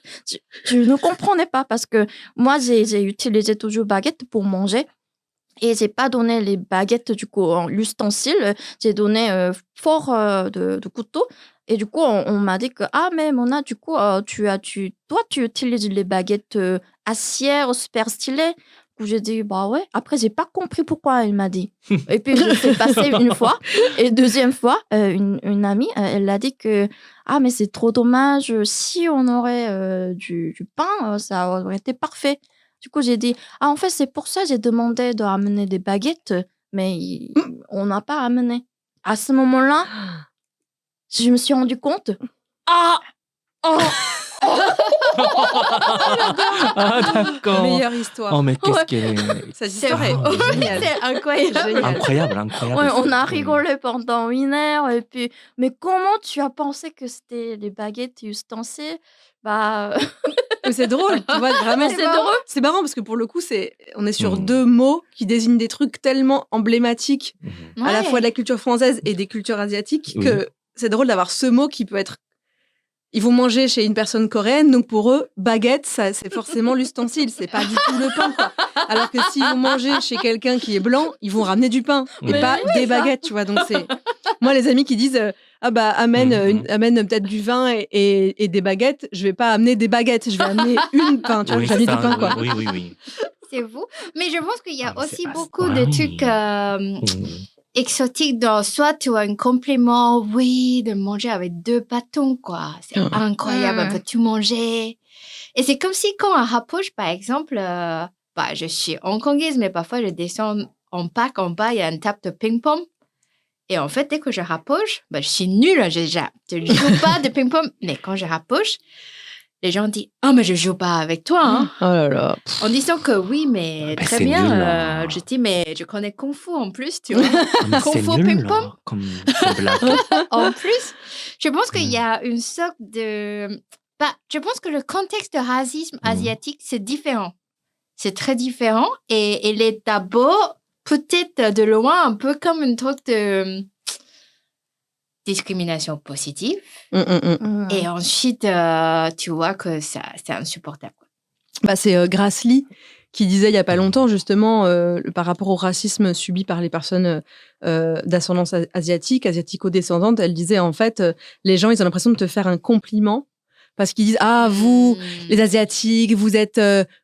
je ne comprenais pas parce que moi, j'ai utilisé toujours baguette pour manger. Et j'ai pas donné les baguettes, du coup, l'ustensile. J'ai donné fort de couteau. Et du coup, on m'a dit que, mais Mona, du coup, toi, tu utilises les baguettes acières super stylées. Du coup, j'ai dit, ouais. Après, j'ai pas compris pourquoi elle m'a dit. Et puis, c'est passé une fois. Et deuxième fois, une amie, elle a dit que, mais c'est trop dommage. Si on aurait du pain, ça aurait été parfait. Du coup, j'ai dit, en fait, c'est pour ça que j'ai demandé de ramener des baguettes, mais on n'a pas ramené. À ce moment-là, je me suis rendu compte. D'accord. Meilleure histoire. Oh, mais qu'est-ce qu'elle est. Cette histoire est géniale. C'est incroyable. Génial. Incroyable. Ouais, on a rigolé pendant 1 heure. Et puis, mais comment tu as pensé que c'était les baguettes ustensiles? Mais c'est drôle, tu vois, vraiment. Mais c'est drôle. C'est marrant parce que pour le coup, on est sur deux mots qui désignent des trucs tellement emblématiques à la fois de la culture française et des cultures asiatiques que c'est drôle d'avoir ce mot qui peut être. Ils vont manger chez une personne coréenne, donc pour eux, baguette, ça, c'est forcément l'ustensile, c'est pas du tout le pain, quoi. Alors que s'ils vont manger chez quelqu'un qui est blanc, ils vont ramener du pain et pas des baguettes, tu vois. Donc c'est moi les amis qui disent amène peut-être du vin et des baguettes, je vais pas amener des baguettes, je vais amener une pain, tu vois, je vais amener du pain, quoi. Oui. C'est vous. Mais je pense qu'il y a mais aussi c'est pas beaucoup ça. de trucs exotiques dans soit tu as un compliment, de manger avec 2 bâtons, quoi. C'est incroyable, on peut tout manger. Et c'est comme si quand on rapproche, par exemple, je suis hongkongaise, mais parfois je descends en parc, en bas, il y a une table de ping-pong. Et en fait, dès que je rapproche, je suis nulle, je ne joue pas de ping-pong. Mais quand je rapproche, les gens disent « Oh, mais je joue pas avec toi hein. Oh là là. En disant que oui, mais Bah, très c'est bien. nul, là. Je dis « Mais je connais Kung Fu en plus, tu vois. » Ah, mais Kung c'est Fu nul, ping-pong. là, comme blague. En plus, je pense qu'il y a une sorte de... je pense que le contexte de racisme asiatique, c'est différent. C'est très différent. Et il est d'abord, peut-être de loin, un peu comme une sorte de discrimination positive. Et ensuite, tu vois que c'est insupportable. Bah, c'est Grace Lee qui disait il n'y a pas longtemps, justement, par rapport au racisme subi par les personnes d'ascendance asiatico-descendante, elle disait, en fait, les gens, ils ont l'impression de te faire un compliment parce qu'ils disent « Ah, vous, les Asiatiques, vous êtes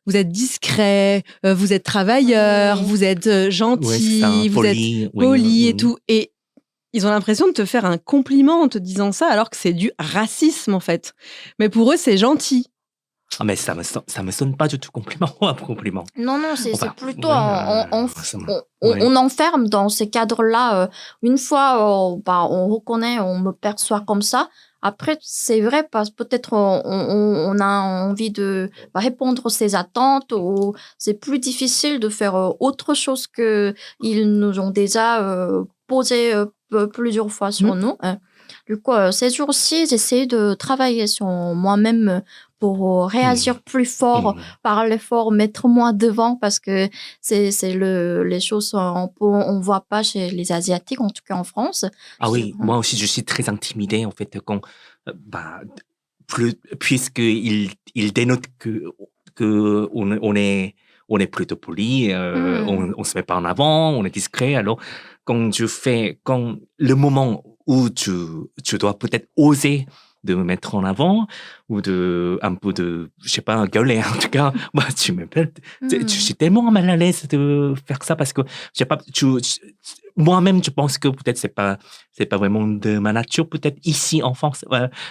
discrets, vous êtes travailleurs, vous êtes gentils, vous êtes polis et tout. » Et ils ont l'impression de te faire un compliment en te disant ça, alors que c'est du racisme, en fait. Mais pour eux, c'est gentil. Ah, mais ça me sonne pas du tout compliment. Non, c'est Enfin, plutôt ouais. on enferme dans ces cadres-là. Une fois, on reconnaît, on me perçoit comme ça. Après, c'est vrai, parce que peut-être on a envie de répondre à ses attentes, ou c'est plus difficile de faire autre chose que ils nous ont déjà posé plusieurs fois sur nous. Du coup, ces jours-ci, j'essaie de travailler sur moi-même pour réagir plus fort, parler fort, mettre moi devant, parce que c'est les choses on voit pas chez les Asiatiques, en tout cas en France. Ah oui, moi aussi, je suis très intimidée, en fait, quand, puisqu'il dénote que on est plutôt poli, on se met pas en avant, on est discret. Alors, quand le moment où tu dois peut-être oser de me mettre en avant, ou un peu de, je sais pas, gueuler, en tout cas, tu m'appelles, je suis tellement mal à l'aise de faire ça, parce que, je sais pas, moi-même, je pense que peut-être c'est pas vraiment de ma nature, peut-être ici en France,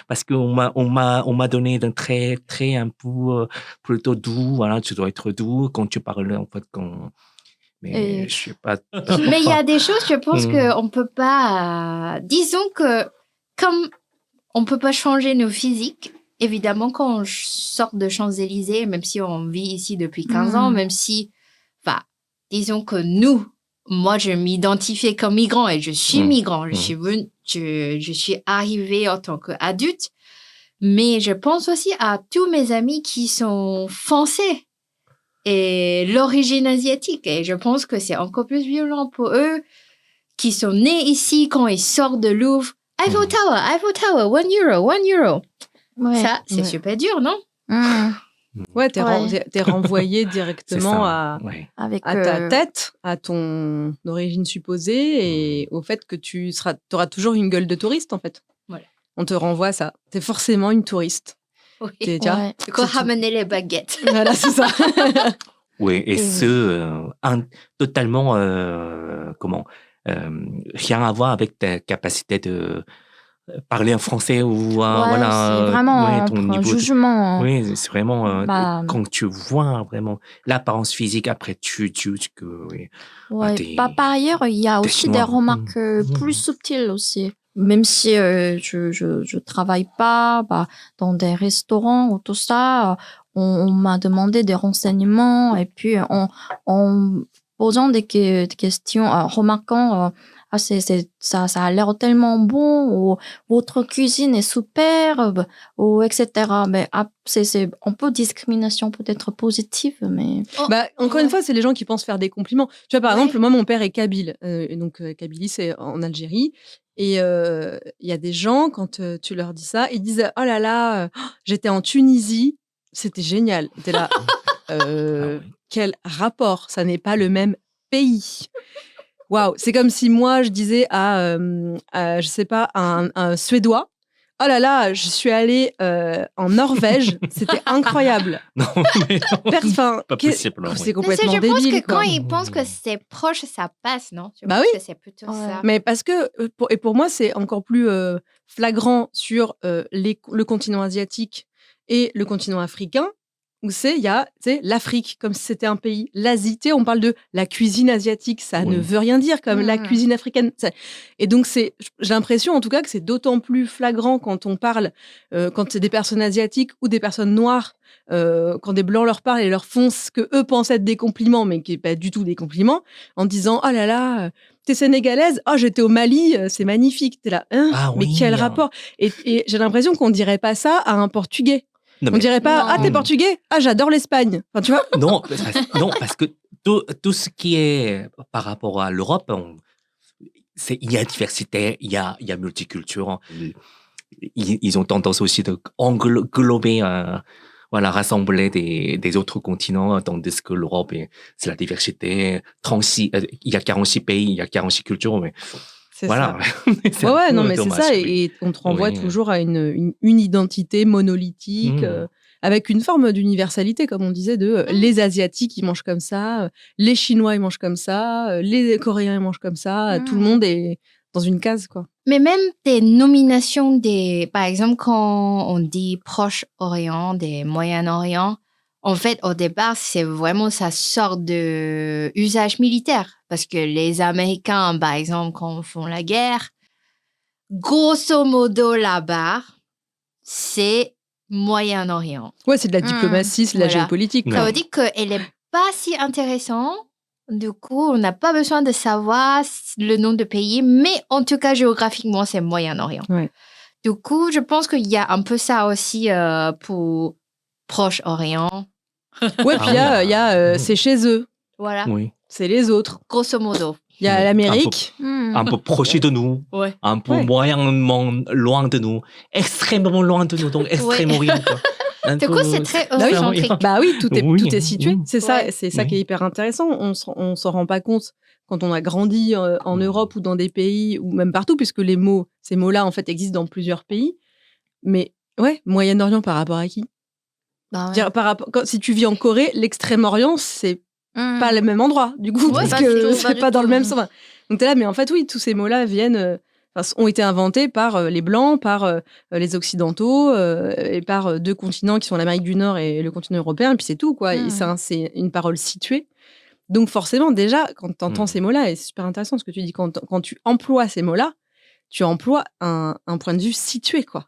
parce qu'on m'a donné d'un trait un peu plutôt doux, voilà, tu dois être doux quand tu parles, en fait, mais je sais pas. Mais il y a des choses, je pense qu'on peut pas, disons que, comme on peut pas changer nos physiques, évidemment, quand on sort de Champs-Élysées, même si on vit ici depuis 15 ans, même si, disons que moi, je m'identifiais comme migrant et je suis migrant. Je suis arrivée en tant qu'adulte. Mais je pense aussi à tous mes amis qui sont français et l'origine asiatique. Et je pense que c'est encore plus violent pour eux qui sont nés ici quand ils sortent de Louvre. Eiffel Tower, 1 euro, 1 euro. Ouais. Ça, c'est super dur, non? Ouais, t'es renvoyé directement à ta tête, à ton origine supposée et au fait que t'auras toujours une gueule de touriste, en fait. Voilà. On te renvoie à ça. T'es forcément une touriste. Oui. Tu Faut ramener les baguettes. Voilà, c'est ça. Oui, et totalement, rien à voir avec ta capacité de parler en français, ou voilà, c'est vraiment ton un niveau jugement. Oui, c'est vraiment quand tu vois vraiment l'apparence phisique, après oui. Par ailleurs, il y a aussi des remarques plus subtiles aussi. Même si je travaille pas dans des restaurants ou tout ça, on m'a demandé des renseignements, et puis en posant des questions, remarquant ça a l'air tellement bon, ou votre cuisine est superbe, ou etc. Mais c'est un peu discrimination peut-être positive, mais encore une fois, c'est les gens qui pensent faire des compliments. Tu vois, par exemple, moi, mon père est kabyle, donc Kabylie, c'est en Algérie. Et il y a des gens, quand tu leur dis ça, ils disent « Oh là là, j'étais en Tunisie, c'était génial. » T'es là, quel rapport? Ça n'est pas le même pays. Waouh, c'est comme si moi, je disais à je sais pas, un Suédois, « Oh là là, je suis allée en Norvège, c'était incroyable. » Non, mais non, pas possible. C'est complètement débile. Je pense que quoi. quand ils pensent que c'est proche, ça passe, non? Je pense oui. que c'est plutôt ça. Mais parce que, pour moi, c'est encore plus flagrant sur le continent asiatique et le continent africain, où il y a l'Afrique, comme si c'était un pays. L'Asie, on parle de la cuisine asiatique, ça ne veut rien dire comme la cuisine africaine. Et donc, j'ai l'impression, en tout cas, que c'est d'autant plus flagrant quand on parle, quand c'est des personnes asiatiques ou des personnes noires, quand des blancs leur parlent et leur font ce que eux pensent être des compliments, mais qui n'est pas du tout des compliments, en disant « Oh là là, t'es sénégalaise, oh j'étais au Mali, c'est magnifique. » T'es là, mais quel rapport? Et j'ai l'impression qu'on dirait pas ça à un Portugais. On dirait pas, ah, t'es portugais? Ah, j'adore l'Espagne. Enfin, tu vois? Non, parce que tout ce qui est par rapport à l'Europe, il y a diversité, il y a multiculture. Ils ont tendance aussi de englober, rassembler des autres continents, tandis que l'Europe, c'est la diversité. Il y a 46 pays, il y a 46 cultures, mais voilà. Ouais, non, mais c'est ça. Et on te renvoie toujours à une identité monolithique, avec une forme d'universalité, comme on disait, les Asiatiques, ils mangent comme ça, les Chinois, ils mangent comme ça, les Coréens, ils mangent comme ça. Tout le monde est dans une case, quoi. Mais même des nominations par exemple, quand on dit Proche-Orient, des Moyen-Orient, en fait, au départ, c'est vraiment, ça sort de usage militaire. Parce que les Américains, par exemple, quand ils font la guerre, grosso modo, là-bas, c'est Moyen-Orient. Ouais, c'est de la diplomatie, c'est de la géopolitique. Ça veut dire qu'elle n'est pas si intéressante. Du coup, on n'a pas besoin de savoir le nom de pays, mais en tout cas, géographiquement, c'est Moyen-Orient. Ouais. Du coup, je pense qu'il y a un peu ça aussi pour Proche-Orient. Ouais, puis il y a c'est chez eux. Voilà. Oui. C'est les autres. Grosso modo. Il y a l'Amérique. Un peu proche de nous. Ouais. Un peu moyennement loin de nous. Extrêmement loin de nous, donc extrême-orient. Du coup, c'est très eurocentrique. Bah oui, tout est situé. C'est ça, Ouais. qui est hyper intéressant. On s'en rend pas compte quand on a grandi en Europe ou dans des pays, ou même partout, puisque ces mots-là, en fait, existent dans plusieurs pays. Mais ouais, Moyen-Orient par rapport à qui? Si tu vis en Corée, l'Extrême-Orient, c'est pas le même endroit, du coup, parce que c'est pas dans le même sens. Donc t'es là, mais en fait, oui, tous ces mots-là ont été inventés par les Blancs, par les Occidentaux, et par deux continents qui sont l'Amérique du Nord et le continent européen, et puis c'est tout, quoi. Et c'est une parole située. Donc forcément, déjà, quand tu entends ces mots-là, et c'est super intéressant ce que tu dis, quand tu emploies ces mots-là, tu emploies un point de vue situé, quoi.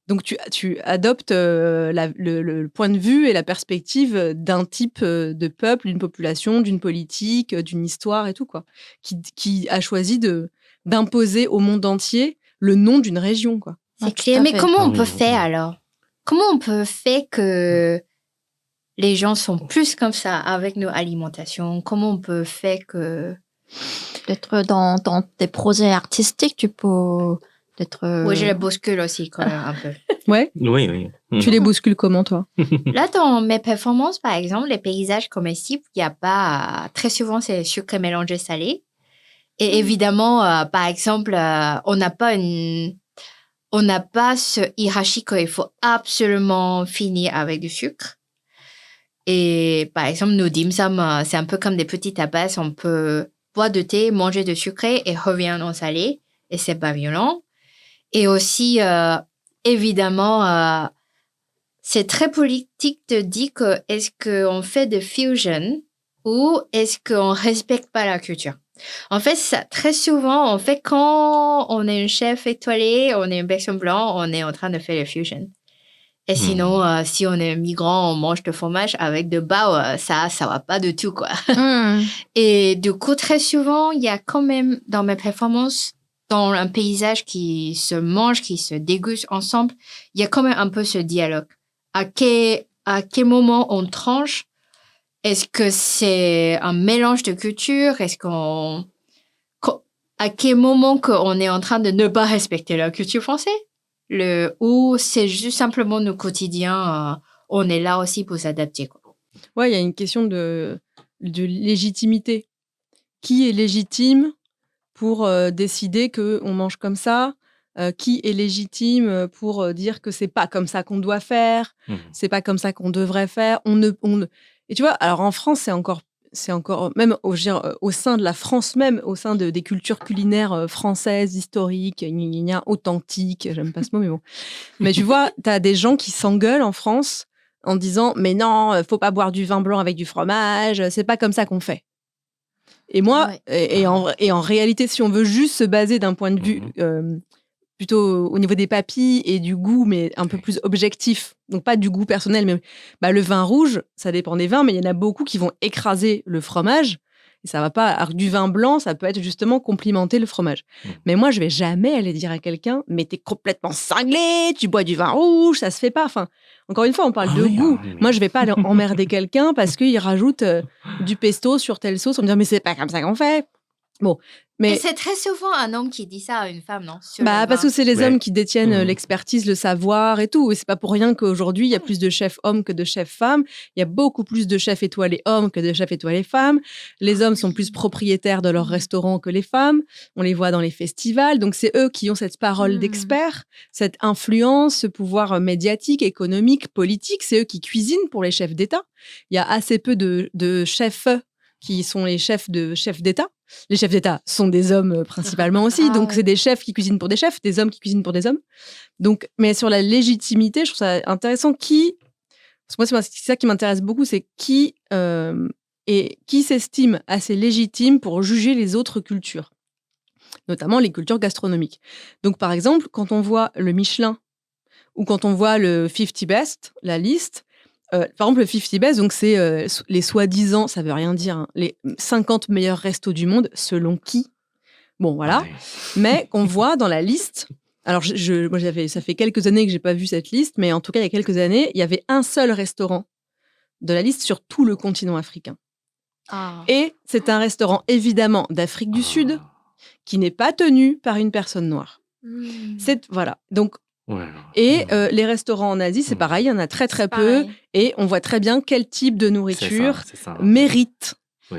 Donc, tu adoptes le point de vue et la perspective d'un type de peuple, d'une population, d'une politique, d'une histoire et tout, quoi, qui a choisi d'imposer au monde entier le nom d'une région, quoi. C'est clair. Mais comment on peut faire, alors? Comment on peut faire que les gens sont plus comme ça avec nos alimentations? Comment on peut faire que... Peut-être dans tes projets artistiques, tu peux... Oui, je les bouscule aussi quand même un peu. Ouais. Oui. Tu les bouscules comment, toi? Là, dans mes performances, par exemple, les paysages comestibles, il n'y a pas... Très souvent, c'est sucré mélangé salé. Et évidemment, par exemple, on n'a pas ce hiérarchie qu'il faut absolument finir avec du sucre. Et par exemple, nos dim sum, c'est un peu comme des petits tapas. On peut boire de thé, manger de sucré et revenir en salé. Et c'est pas violent. Et aussi, évidemment, c'est très politique de dire que est-ce qu'on fait de fusion ou est-ce qu'on respecte pas la culture. En fait, ça, très souvent, quand on est un chef étoilé, on est une personne blanche, on est en train de faire le fusion. Et sinon, si on est migrant, on mange de fromage avec de bao, ça va pas du tout, quoi. Et du coup, très souvent, il y a quand même, dans mes performances, dans un paysage qui se mange, qui se déguste ensemble, il y a quand même un peu ce dialogue. À quel moment on tranche? Est-ce que c'est un mélange de cultures? À quel moment qu'on est en train de ne pas respecter la culture française? Ou c'est juste simplement nos quotidiens, on est là aussi pour s'adapter, quoi. Ouais, il y a une question de légitimité. Qui est légitime pour décider qu'on mange comme ça, qui est légitime pour dire que c'est pas comme ça qu'on doit faire, c'est pas comme ça qu'on devrait faire. Et tu vois, alors en France, c'est encore même au sein de la France même, au sein des cultures culinaires françaises, historiques, authentiques, j'aime pas ce mot, mais bon. Mais tu vois, t'as des gens qui s'engueulent en France en disant mais non, faut pas boire du vin blanc avec du fromage, c'est pas comme ça qu'on fait. Et moi, en réalité, si on veut juste se baser d'un point de vue plutôt au niveau des papilles et du goût, mais un peu plus objectif, donc pas du goût personnel, mais le vin rouge, ça dépend des vins, mais il y en a beaucoup qui vont écraser le fromage. Et ça va pas. Alors, du vin blanc, ça peut être justement complimenter le fromage. Mais moi, je vais jamais aller dire à quelqu'un, mais t'es complètement cinglé, tu bois du vin rouge, ça se fait pas. Enfin, encore une fois, on parle de goût. Moi, je vais pas aller emmerder quelqu'un parce qu'il rajoute du pesto sur telle sauce en me disant, mais c'est pas comme ça qu'on fait. Bon. Mais et c'est très souvent un homme qui dit ça à une femme, non? Parce que c'est les hommes qui détiennent l'expertise, le savoir et tout. Et c'est pas pour rien qu'aujourd'hui, il y a plus de chefs hommes que de chefs femmes. Il y a beaucoup plus de chefs étoilés hommes que de chefs étoilés femmes. Les hommes sont plus propriétaires de leurs restaurants que les femmes. On les voit dans les festivals. Donc, c'est eux qui ont cette parole d'expert, cette influence, ce pouvoir médiatique, économique, politique. C'est eux qui cuisinent pour les chefs d'État. Il y a assez peu de chefs qui sont les chefs d'État. Les chefs d'État sont des hommes principalement aussi, donc c'est des chefs qui cuisinent pour des chefs, des hommes qui cuisinent pour des hommes. Donc, mais sur la légitimité, je trouve ça intéressant. Parce que moi, c'est ça qui m'intéresse beaucoup, c'est qui s'estime assez légitime pour juger les autres cultures, notamment les cultures gastronomiques. Donc, par exemple, quand on voit le Michelin ou quand on voit le 50 Best, la liste. Par exemple, le 50 Best, donc c'est les soi-disant, ça veut rien dire, hein, les 50 meilleurs restos du monde, selon qui? Bon, voilà. Mais qu'on voit dans la liste. Alors, ça fait quelques années que j'ai pas vu cette liste, mais en tout cas, il y a quelques années, il y avait un seul restaurant de la liste sur tout le continent africain. Et c'est un restaurant, évidemment, d'Afrique du Sud, qui n'est pas tenu par une personne noire. Voilà. Donc, et les restaurants en Asie, c'est pareil, il y en a très très peu. Et on voit très bien quel type de nourriture mérite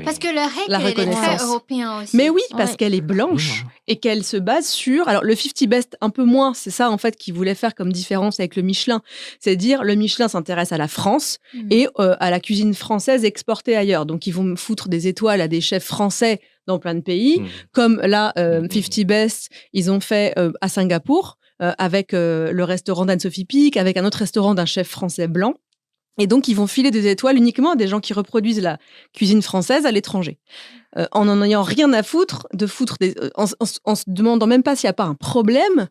parce que la la règle, elle est très reconnaissance. européenne aussi. Mais oui, parce qu'elle est blanche et qu'elle se base sur... Alors, le 50 Best, un peu moins, c'est ça en fait qu'ils voulaient faire comme différence avec le Michelin. C'est dire, le Michelin s'intéresse à la France et à la cuisine française exportée ailleurs. Donc, ils vont me foutre des étoiles à des chefs français dans plein de pays. Comme là, 50 Best, ils ont fait à Singapour, avec le restaurant d'Anne-Sophie Pic, avec un autre restaurant d'un chef français blanc. Et donc, ils vont filer des étoiles uniquement à des gens qui reproduisent la cuisine française à l'étranger. En ayant rien à foutre, en se demandant même pas s'il n'y a pas un problème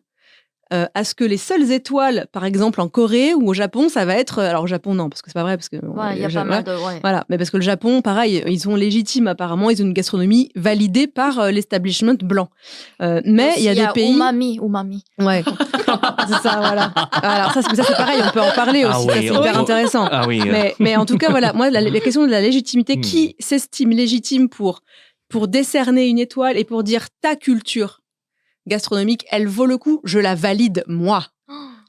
à ce que les seules étoiles, par exemple en Corée ou au Japon, ça va être... Alors au Japon, non, parce que c'est pas vrai. Parce que, il y a pas mal de... Voilà, mais parce que le Japon, pareil, ils sont légitimes apparemment, ils ont une gastronomie validée par l'establishment blanc. Mais il y a des pays... Umami. Ouais, c'est ça, voilà. Alors ça, c'est pareil, on peut en parler aussi, ça, c'est hyper intéressant. Mais en tout cas, voilà, moi, la question de la légitimité, qui s'estime légitime pour décerner une étoile et pour dire ta culture gastronomique, elle vaut le coup, je la valide, moi.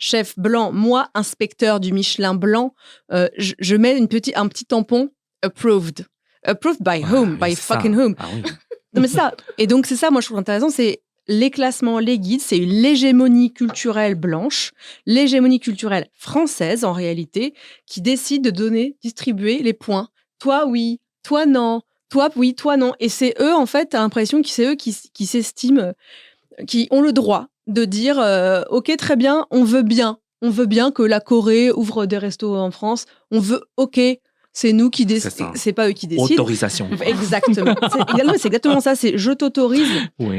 Chef blanc, moi, inspecteur du Michelin blanc, je mets un petit tampon, approved. Approved by whom? By fucking whom? Non, mais ça. Et donc, c'est ça, moi, je trouve intéressant, c'est les classements, les guides, c'est l'hégémonie culturelle blanche, l'hégémonie culturelle française, en réalité, qui décide de distribuer les points. Toi, oui. Toi, non. Toi, oui. Toi, non. Et c'est eux, en fait, t'as l'impression que c'est eux qui s'estiment... qui ont le droit de dire ok, très bien, on veut bien que la Corée ouvre des restos en France, on veut, ok, c'est nous qui décidons, c'est pas eux qui décident. Autorisation. Exactement. C'est exactement ça, c'est je t'autorise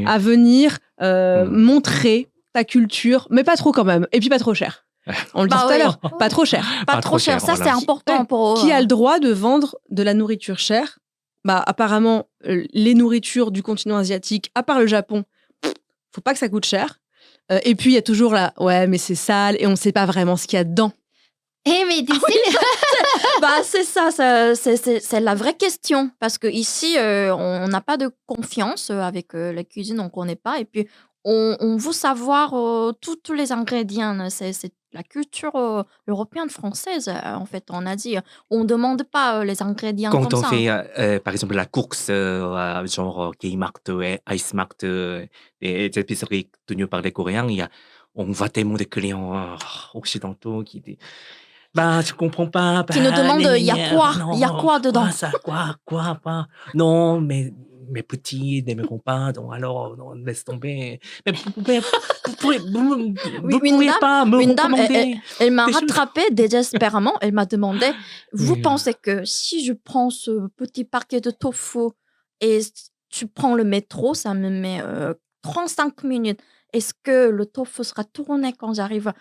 à venir montrer ta culture, mais pas trop quand même, et puis pas trop cher. On le dit tout à l'heure, pas trop cher. Pas trop cher, ça c'est important pour eux. Qui a le droit de vendre de la nourriture chère? Apparemment, les nourritures du continent asiatique, à part le Japon, faut pas que ça coûte cher. Et puis, il y a toujours ouais, mais c'est sale et on sait pas vraiment ce qu'il y a dedans. Mais c'est ça, c'est la vraie question. Parce qu'ici, on n'a pas de confiance avec la cuisine, on connaît pas. Et puis, on veut savoir tous les ingrédients. C'est la culture européenne française, en fait, en Asie. On ne demande pas les ingrédients quand comme on ça. fait, par exemple, la course, genre K-Mart, Ice Mart, des épiceries tenues par les Coréens, on voit tellement de clients occidentaux qui disent je comprends pas. Qui nous demandent, il y a quoi dedans? Quoi, ça, quoi, pas. Non, mais mes petits n'aimeront pas, donc alors, non, laisse tomber. Mais vous Oui, pourriez pas me une dame, recommander elle m'a des choses. rattrapé désespérément. Elle m'a demandé, vous Oui. pensez que si je prends ce petit paquet de tofu et tu prends le métro, ça me met 35 minutes. Est-ce que le tofu sera tourné quand j'arrive?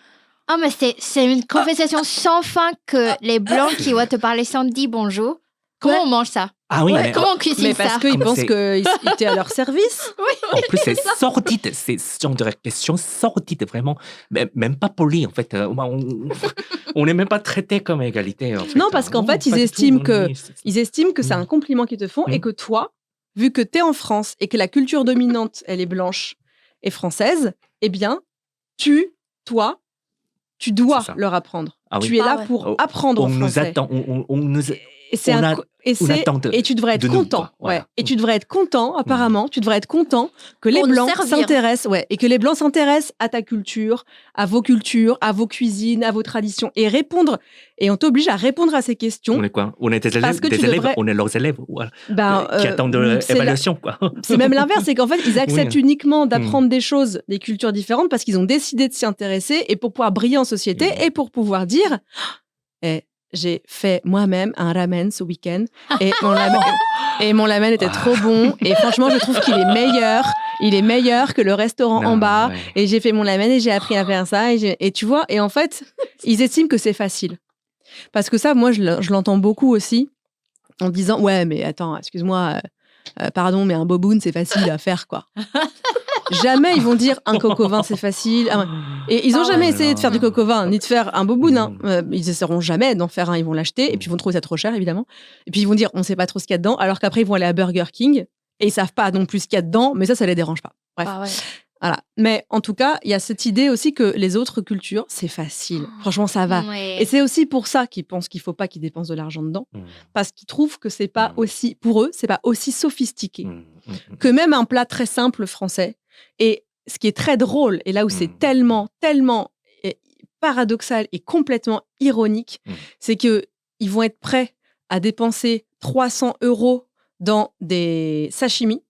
Ah, mais c'est une conversation sans fin que les Blancs qui vont te parler sans dire bonjour. Comment on mange ça? Ah oui, Ouais, mais Comment on cuisine Mais ça? parce qu'ils Comme pensent c'est- qu'ils étaient à leur service. en plus, c'est sordide. C'est ce genre de question sordide, vraiment. Même pas poli, en fait. On n'est même pas traité comme égalité, en fait. Non, parce qu'en fait, ils pas du estiment tout. que- Oui, Ils estiment que c'est un compliment qu'ils te font et que toi, vu que tu es en France et que la culture dominante, elle est blanche et française, eh bien, tu dois C'est ça. leur apprendre. Ah oui. Tu es là Ah ouais. pour Oh, apprendre on en nous français. attend. On nous... Et c'est on un a- co- et on c'est- attend et tu devrais être de nous, content. quoi. Voilà. Ouais. Et tu devrais être content, apparemment, tu devrais être content que les Pour nous blancs servir. s'intéressent, et que les blancs s'intéressent à ta culture, à vos cuisines, à vos traditions et répondre. Et on t'oblige à répondre à ces questions. On est quoi? On est des Parce élèves, que tu devrais- on est leurs élèves, voilà, Ben, qui attendent c'est l'évaluation, quoi. C'est même l'inverse, c'est qu'en fait, ils acceptent Oui. uniquement d'apprendre des choses, des cultures différentes, parce qu'ils ont décidé de s'y intéresser et pour pouvoir briller en société et pour pouvoir dire j'ai fait moi-même un ramen ce week-end et mon ramen était trop bon et franchement, je trouve qu'il est meilleur. Il est meilleur que le restaurant Non, en bas. ouais. Et j'ai fait mon ramen et j'ai appris à faire ça. Et tu vois, et en fait, ils estiment que c'est facile. Parce que ça, moi, je l'entends beaucoup aussi en disant ouais, mais attends, excuse-moi, pardon, mais un boboon, c'est facile à faire, quoi. Jamais ils vont dire un coq au vin, c'est facile. Ah ouais. Et ils ont Ah jamais ouais. essayé de faire du coq au vin, ni de faire un boboon. Hein. Mm. Ils essaieront jamais d'en faire un, ils vont l'acheter, et puis ils vont trouver ça trop cher, évidemment. Et puis ils vont dire, on sait pas trop ce qu'il y a dedans, alors qu'après ils vont aller à Burger King, et ils savent pas non plus ce qu'il y a dedans, mais ça les dérange pas. Bref. Ah ouais. Voilà. Mais en tout cas, il y a cette idée aussi que les autres cultures, c'est facile. Franchement, ça va. Ouais. Et c'est aussi pour ça qu'ils pensent qu'il faut pas qu'ils dépensent de l'argent dedans, Mm. parce qu'ils trouvent que c'est pas aussi, pour eux, c'est pas aussi sophistiqué Mm. que même un plat très simple français. Et ce qui est très drôle, et là où c'est tellement paradoxal et complètement ironique, c'est que ils vont être prêts à dépenser 300 € dans des sashimi,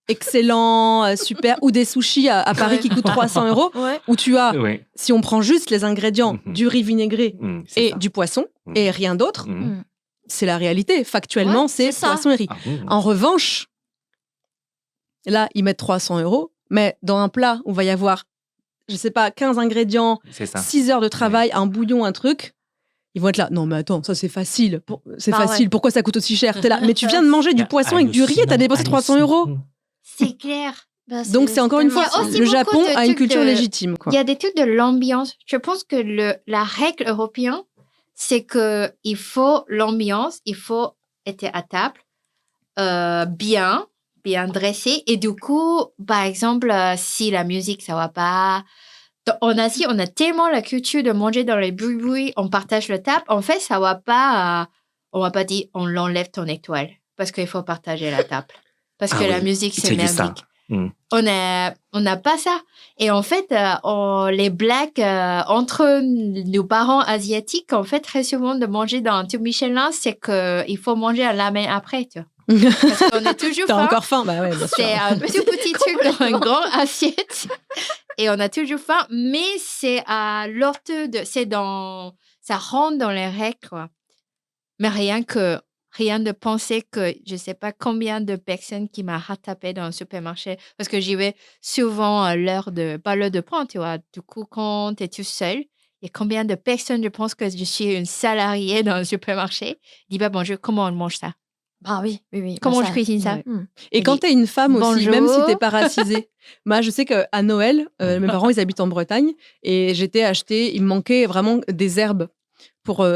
excellents, super, ou des sushis à Paris qui coûtent 300 €, Ouais. où tu as, Ouais. si on prend juste les ingrédients du riz vinaigré C'est et ça. du poisson, Mm. et rien d'autre, Mm. c'est la réalité. Factuellement, Ouais, c'est c'est ça. poisson et riz. Ah, mm. En revanche, là, ils mettent 300 €, mais dans un plat où il va y avoir, je sais pas, 15 ingrédients, C'est ça. 6 heures de travail, un bouillon, un truc, ils vont être là. Non, mais attends, ça c'est facile. C'est Bah facile. ouais. Pourquoi ça coûte aussi cher? T'es là. Mais tu viens de manger du poisson avec du riz et t'as dépensé 300 €. C'est clair. Bah, Donc c'est encore une tellement fois, Il y a aussi le beaucoup Japon de a une trucs culture de- légitime. Quoi. Il y a des trucs de l'ambiance. Je pense que la règle européenne, c'est que il faut l'ambiance, il faut être à table, bien dressé. Et du coup, par exemple, si la musique, ça va pas. En Asie, on a tellement la culture de manger dans les bruits, on partage le table. En fait, ça va pas. On va pas dire on l'enlève ton étoile parce qu'il faut partager la table. Parce que Ah la oui, musique, c'est c'est juste ça. merdique. Mm. On n'a pas ça. Et en fait, les blagues entre nos parents asiatiques, en fait, très souvent de manger dans un truc Michelin, c'est qu'il faut manger un ramen après, tu vois. Parce qu'on est toujours T'as faim. encore faim? Bah ouais, bien sûr. C'est un tout petit truc dans une grande assiette. Et on a toujours faim, mais c'est à l'ordre de... Ça rentre dans les règles, quoi. Mais rien de penser que je ne sais pas combien de personnes qui m'a rattrapé dans un supermarché parce que j'y vais souvent à l'heure de pointe, tu vois. Du coup, quand tu es tout seul, il y a combien de personnes, je pense que je suis une salariée dans un supermarché, dis bah bonjour, comment on mange ça? Bah oui. Comment Bah, je cuisine ça? Ouais. Mm. Et quand dit, t'es une femme aussi, bonjour. même si t'es pas racisée, moi je sais qu'à Noël, mes parents ils habitent en Bretagne et j'étais acheté, il me manquait vraiment des herbes.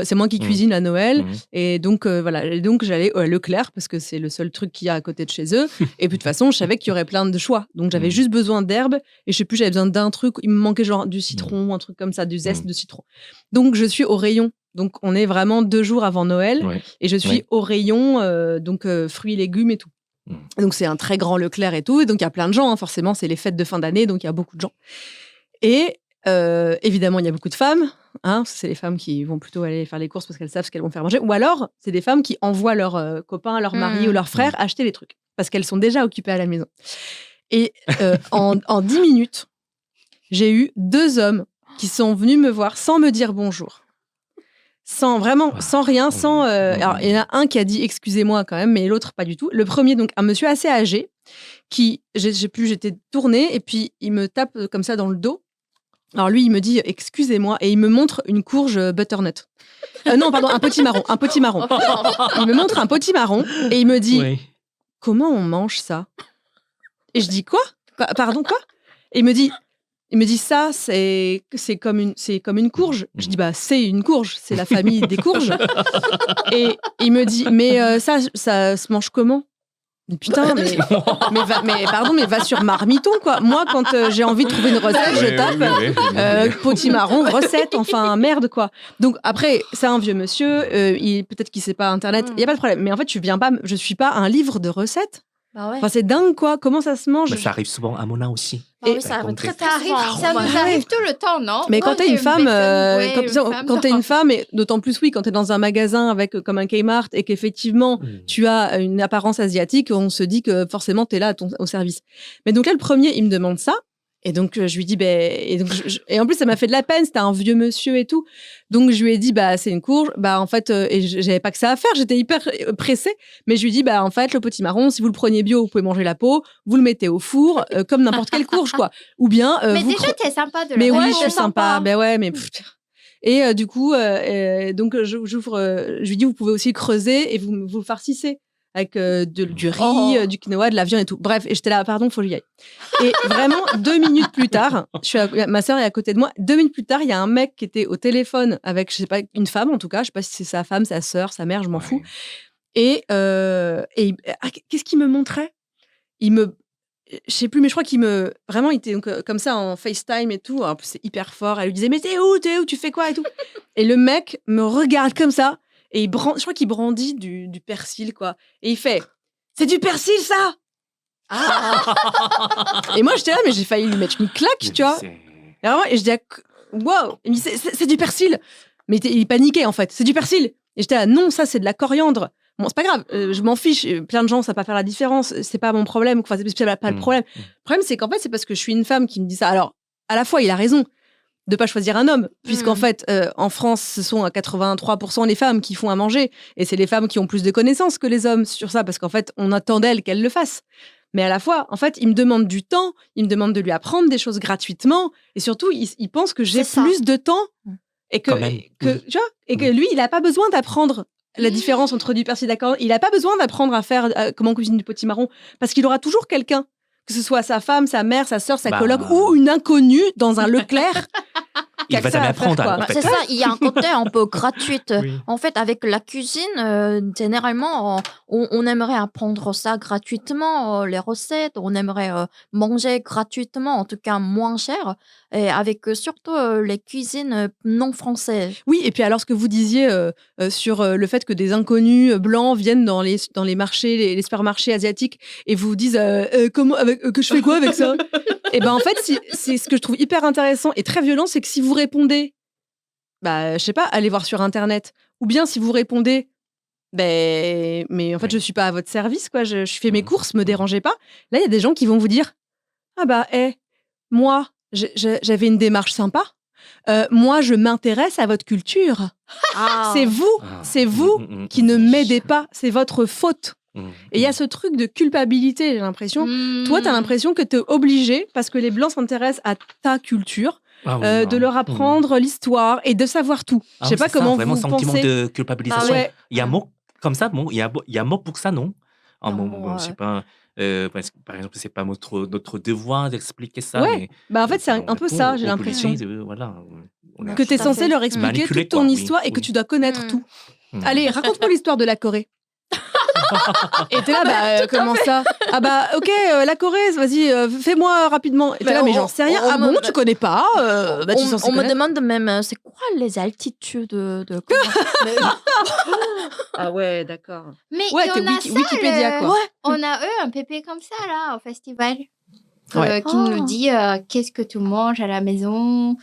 C'est moi qui cuisine à Noël et donc voilà. Et donc j'allais à Leclerc parce que c'est le seul truc qu'il y a à côté de chez eux. Et puis de toute façon, je savais qu'il y aurait plein de choix. Donc j'avais juste besoin d'herbes et je sais plus, j'avais besoin d'un truc. Il me manquait genre du citron, un truc comme ça, du zeste de citron. Donc je suis au rayon. Donc on est vraiment 2 jours avant Noël et je suis au rayon fruits et légumes et tout. Donc c'est un très grand Leclerc et tout. Et donc il y a plein de gens. Hein, forcément, c'est les fêtes de fin d'année, donc il y a beaucoup de gens. Et évidemment, il y a beaucoup de femmes. Hein, c'est les femmes qui vont plutôt aller faire les courses parce qu'elles savent ce qu'elles vont faire manger. Ou alors, c'est des femmes qui envoient leurs copains, leurs maris ou leurs frères acheter les trucs. parce qu'elles sont déjà occupées à la maison. Et en 10 minutes, j'ai eu 2 hommes qui sont venus me voir sans me dire bonjour. Sans rien, sans... alors, il y en a un qui a dit « excusez-moi » quand même, mais l'autre pas du tout. Le premier, donc, un monsieur assez âgé, qui, j'étais tournée, et puis il me tape comme ça dans le dos. Alors lui, il me dit « excusez-moi » et il me montre une courge butternut. Non, pardon, un potimarron. Il me montre un potimarron et il me dit « comment on mange ça ?» Et je dis « quoi ? Pardon, quoi ?» Et il me dit ça, c'est comme une courge. Je dis bah c'est une courge, c'est la famille des courges. Et il me dit mais ça se mange comment ? Putain mais pardon mais va sur Marmiton quoi. Moi quand j'ai envie de trouver une recette, je tape potimarron recette, enfin merde quoi. Donc après c'est un vieux monsieur, peut-être qu'il sait pas internet, il y a pas de problème. Mais en fait je suis pas un livre de recettes. Bah ouais. Enfin, c'est dingue, quoi. Comment ça se mange ? Mais ça arrive souvent à Mona aussi. Bah oui, ça arrive très souvent. Ça nous arrive tout le temps, non ? Mais quand t'es une femme, quand t'es une non. femme, et d'autant plus quand t'es dans un magasin comme un Kmart et qu'effectivement tu as une apparence asiatique, on se dit que forcément t'es là au service. Mais donc là, le premier, il me demande ça. Et donc, je lui dis, et en plus, ça m'a fait de la peine, c'était un vieux monsieur et tout. Donc, je lui ai dit, c'est une courge. En fait, et j'avais pas que ça à faire, j'étais hyper pressée. Mais je lui ai dit, en fait, le potimarron, si vous le prenez bio, vous pouvez manger la peau, vous le mettez au four, comme n'importe quelle courge, quoi. Ou bien. Mais déjà, t'es sympa de le Mais oui, faire. je suis sympa. Mais. Et du coup, donc, je lui dis, vous pouvez aussi creuser et vous le farcissez. Avec du riz, du quinoa, de la viande et tout. Bref, et j'étais là, pardon, faut que j'y aille. Et vraiment, 2 minutes plus tard, ma sœur est à côté de moi. 2 minutes plus tard, il y a un mec qui était au téléphone avec, je sais pas, une femme en tout cas. Je sais pas si c'est sa femme, sa sœur, sa mère, je m'en fous. Et qu'est-ce qu'il me montrait ? Je sais plus, mais je crois vraiment, il était donc, comme ça en FaceTime et tout. En plus, c'est hyper fort. Elle lui disait, mais t'es où ? Tu fais quoi et tout. Et le mec me regarde comme ça. Et je crois qu'il brandit du persil, quoi. Et il fait « c'est du persil, ça !» Et moi, j'étais là, mais j'ai failli lui mettre une claque, tu vois. Et je dis « wow !» Il me dit « c'est du persil !» Mais il paniquait, en fait. « C'est du persil !» Et j'étais là « non, ça, c'est de la coriandre !» Bon, c'est pas grave, je m'en fiche. Plein de gens, ça va pas faire la différence. C'est pas mon problème. Enfin, c'est pas le problème. Le problème, c'est qu'en fait, c'est parce que je suis une femme qui me dit ça. Alors, à la fois, il a raison de pas choisir un homme, puisqu'en fait, en France, ce sont à 83% les femmes qui font à manger, et c'est les femmes qui ont plus de connaissances que les hommes sur ça, parce qu'en fait, on attend d'elles qu'elles le fassent. Mais à la fois, en fait, il me demande du temps, il me demande de lui apprendre des choses gratuitement, et surtout, il pense que j'ai plus de temps, et que tu vois, et que lui, il a pas besoin d'apprendre la différence entre du persil d'accord, il a pas besoin d'apprendre à faire comment on cuisine du potimarron, parce qu'il aura toujours quelqu'un, que ce soit sa femme, sa mère, sa sœur, sa coloc ou une inconnue dans un Leclerc. Il va jamais apprendre. En fait. C'est ça, il y a un côté un peu gratuit. En fait, avec la cuisine, généralement, on aimerait apprendre ça gratuitement, les recettes, on aimerait manger gratuitement, en tout cas moins cher, et avec surtout les cuisines non françaises. Oui, et puis alors ce que vous disiez sur le fait que des inconnus blancs viennent dans les marchés, les supermarchés asiatiques, et vous disent que je fais quoi avec ça ? Et en fait, c'est ce que je trouve hyper intéressant et très violent, c'est que si vous répondez, je sais pas, allez voir sur Internet, ou bien si vous répondez, mais en fait, je suis pas à votre service, quoi, je fais mes courses, me dérangez pas. Là, il y a des gens qui vont vous dire, moi, j'avais une démarche sympa. Moi, je m'intéresse à votre culture. C'est vous qui ne m'aidez pas, c'est votre faute. Et il y a ce truc de culpabilité, j'ai l'impression. Toi, tu as l'impression que tu es obligé, parce que les Blancs s'intéressent à ta culture, de leur apprendre l'histoire et de savoir tout. Je sais pas comment vous pensez. Vraiment sentiment de culpabilisation. Il y a un mot comme ça, il y a un mot pour ça, non ? Je sais pas. Parce que, par exemple, c'est pas notre devoir d'expliquer ça. Ouais. Mais, en fait, c'est un peu ça, j'ai l'impression. Que tu es censé leur expliquer toute ton histoire et que tu dois connaître tout. Allez, raconte-moi l'histoire de la Corée. Et t'es là, comment ça ? Ok, la Corée, vas-y, fais-moi rapidement. Et t'es là, mais j'en sais rien. Tu connais pas on me demande même, c'est quoi les altitudes de Ah ouais, d'accord. Mais ouais, on a Wikipédia, quoi. On a un pépé comme ça, là, au festival, qui nous dit qu'est-ce que tu manges à la maison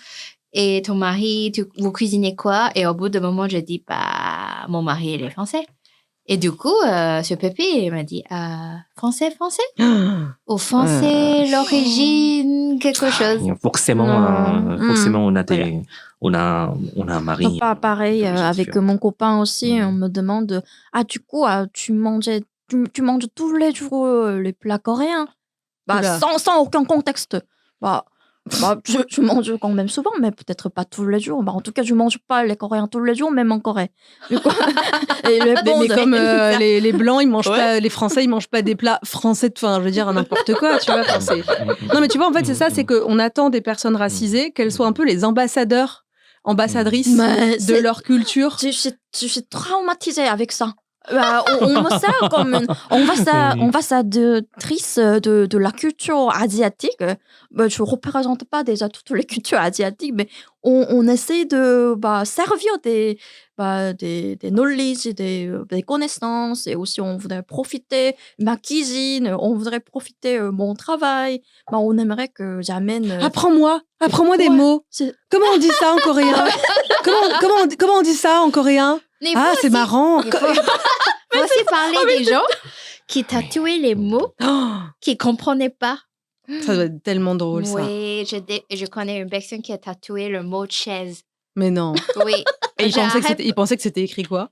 et ton mari, vous cuisinez quoi ? Et au bout d'un moment, je dis, mon mari, il est français. Et du coup, ce pépé, il m'a dit français au français, l'origine, quelque chose. Forcément, forcément, on a un mari. Pas pareil avec différent. mon copain aussi. On me demande du coup, tu manges tous les jours les plats coréens? Oula. Sans aucun contexte. Je mange quand même souvent, mais peut-être pas tous les jours. En tout cas, je mange pas les Coréens tous les jours, même en Corée. Du coup, et le Mais bon, comme les Blancs, ils mangent pas, les Français, ils mangent pas des plats français, enfin, je veux dire, n'importe quoi, tu vois. Enfin, non, mais tu vois, en fait, c'est ça, c'est qu'on attend des personnes racisées qu'elles soient un peu les ambassadrices Mais de leur culture. je suis traumatisée avec ça. On me sert comme une ambassadrice de la culture asiatique. Je représente pas déjà toutes les cultures asiatiques, mais on essaie de servir des knowledge, des connaissances, et aussi on voudrait profiter ma cuisine, on voudrait profiter mon travail. On aimerait que j'amène. Apprends-moi des mots. Comment on dit ça en coréen? Comment on dit ça en coréen? Mais Ah, vous c'est aussi- marrant. Faut aussi parler des gens qui tatouaient les mots, Oh, qui comprenaient pas. ça doit être tellement drôle, ça. Oui, je connais une personne qui a tatoué le mot chaise. Mais non. Oui. Et J'arrête- il pensait que c'était écrit quoi?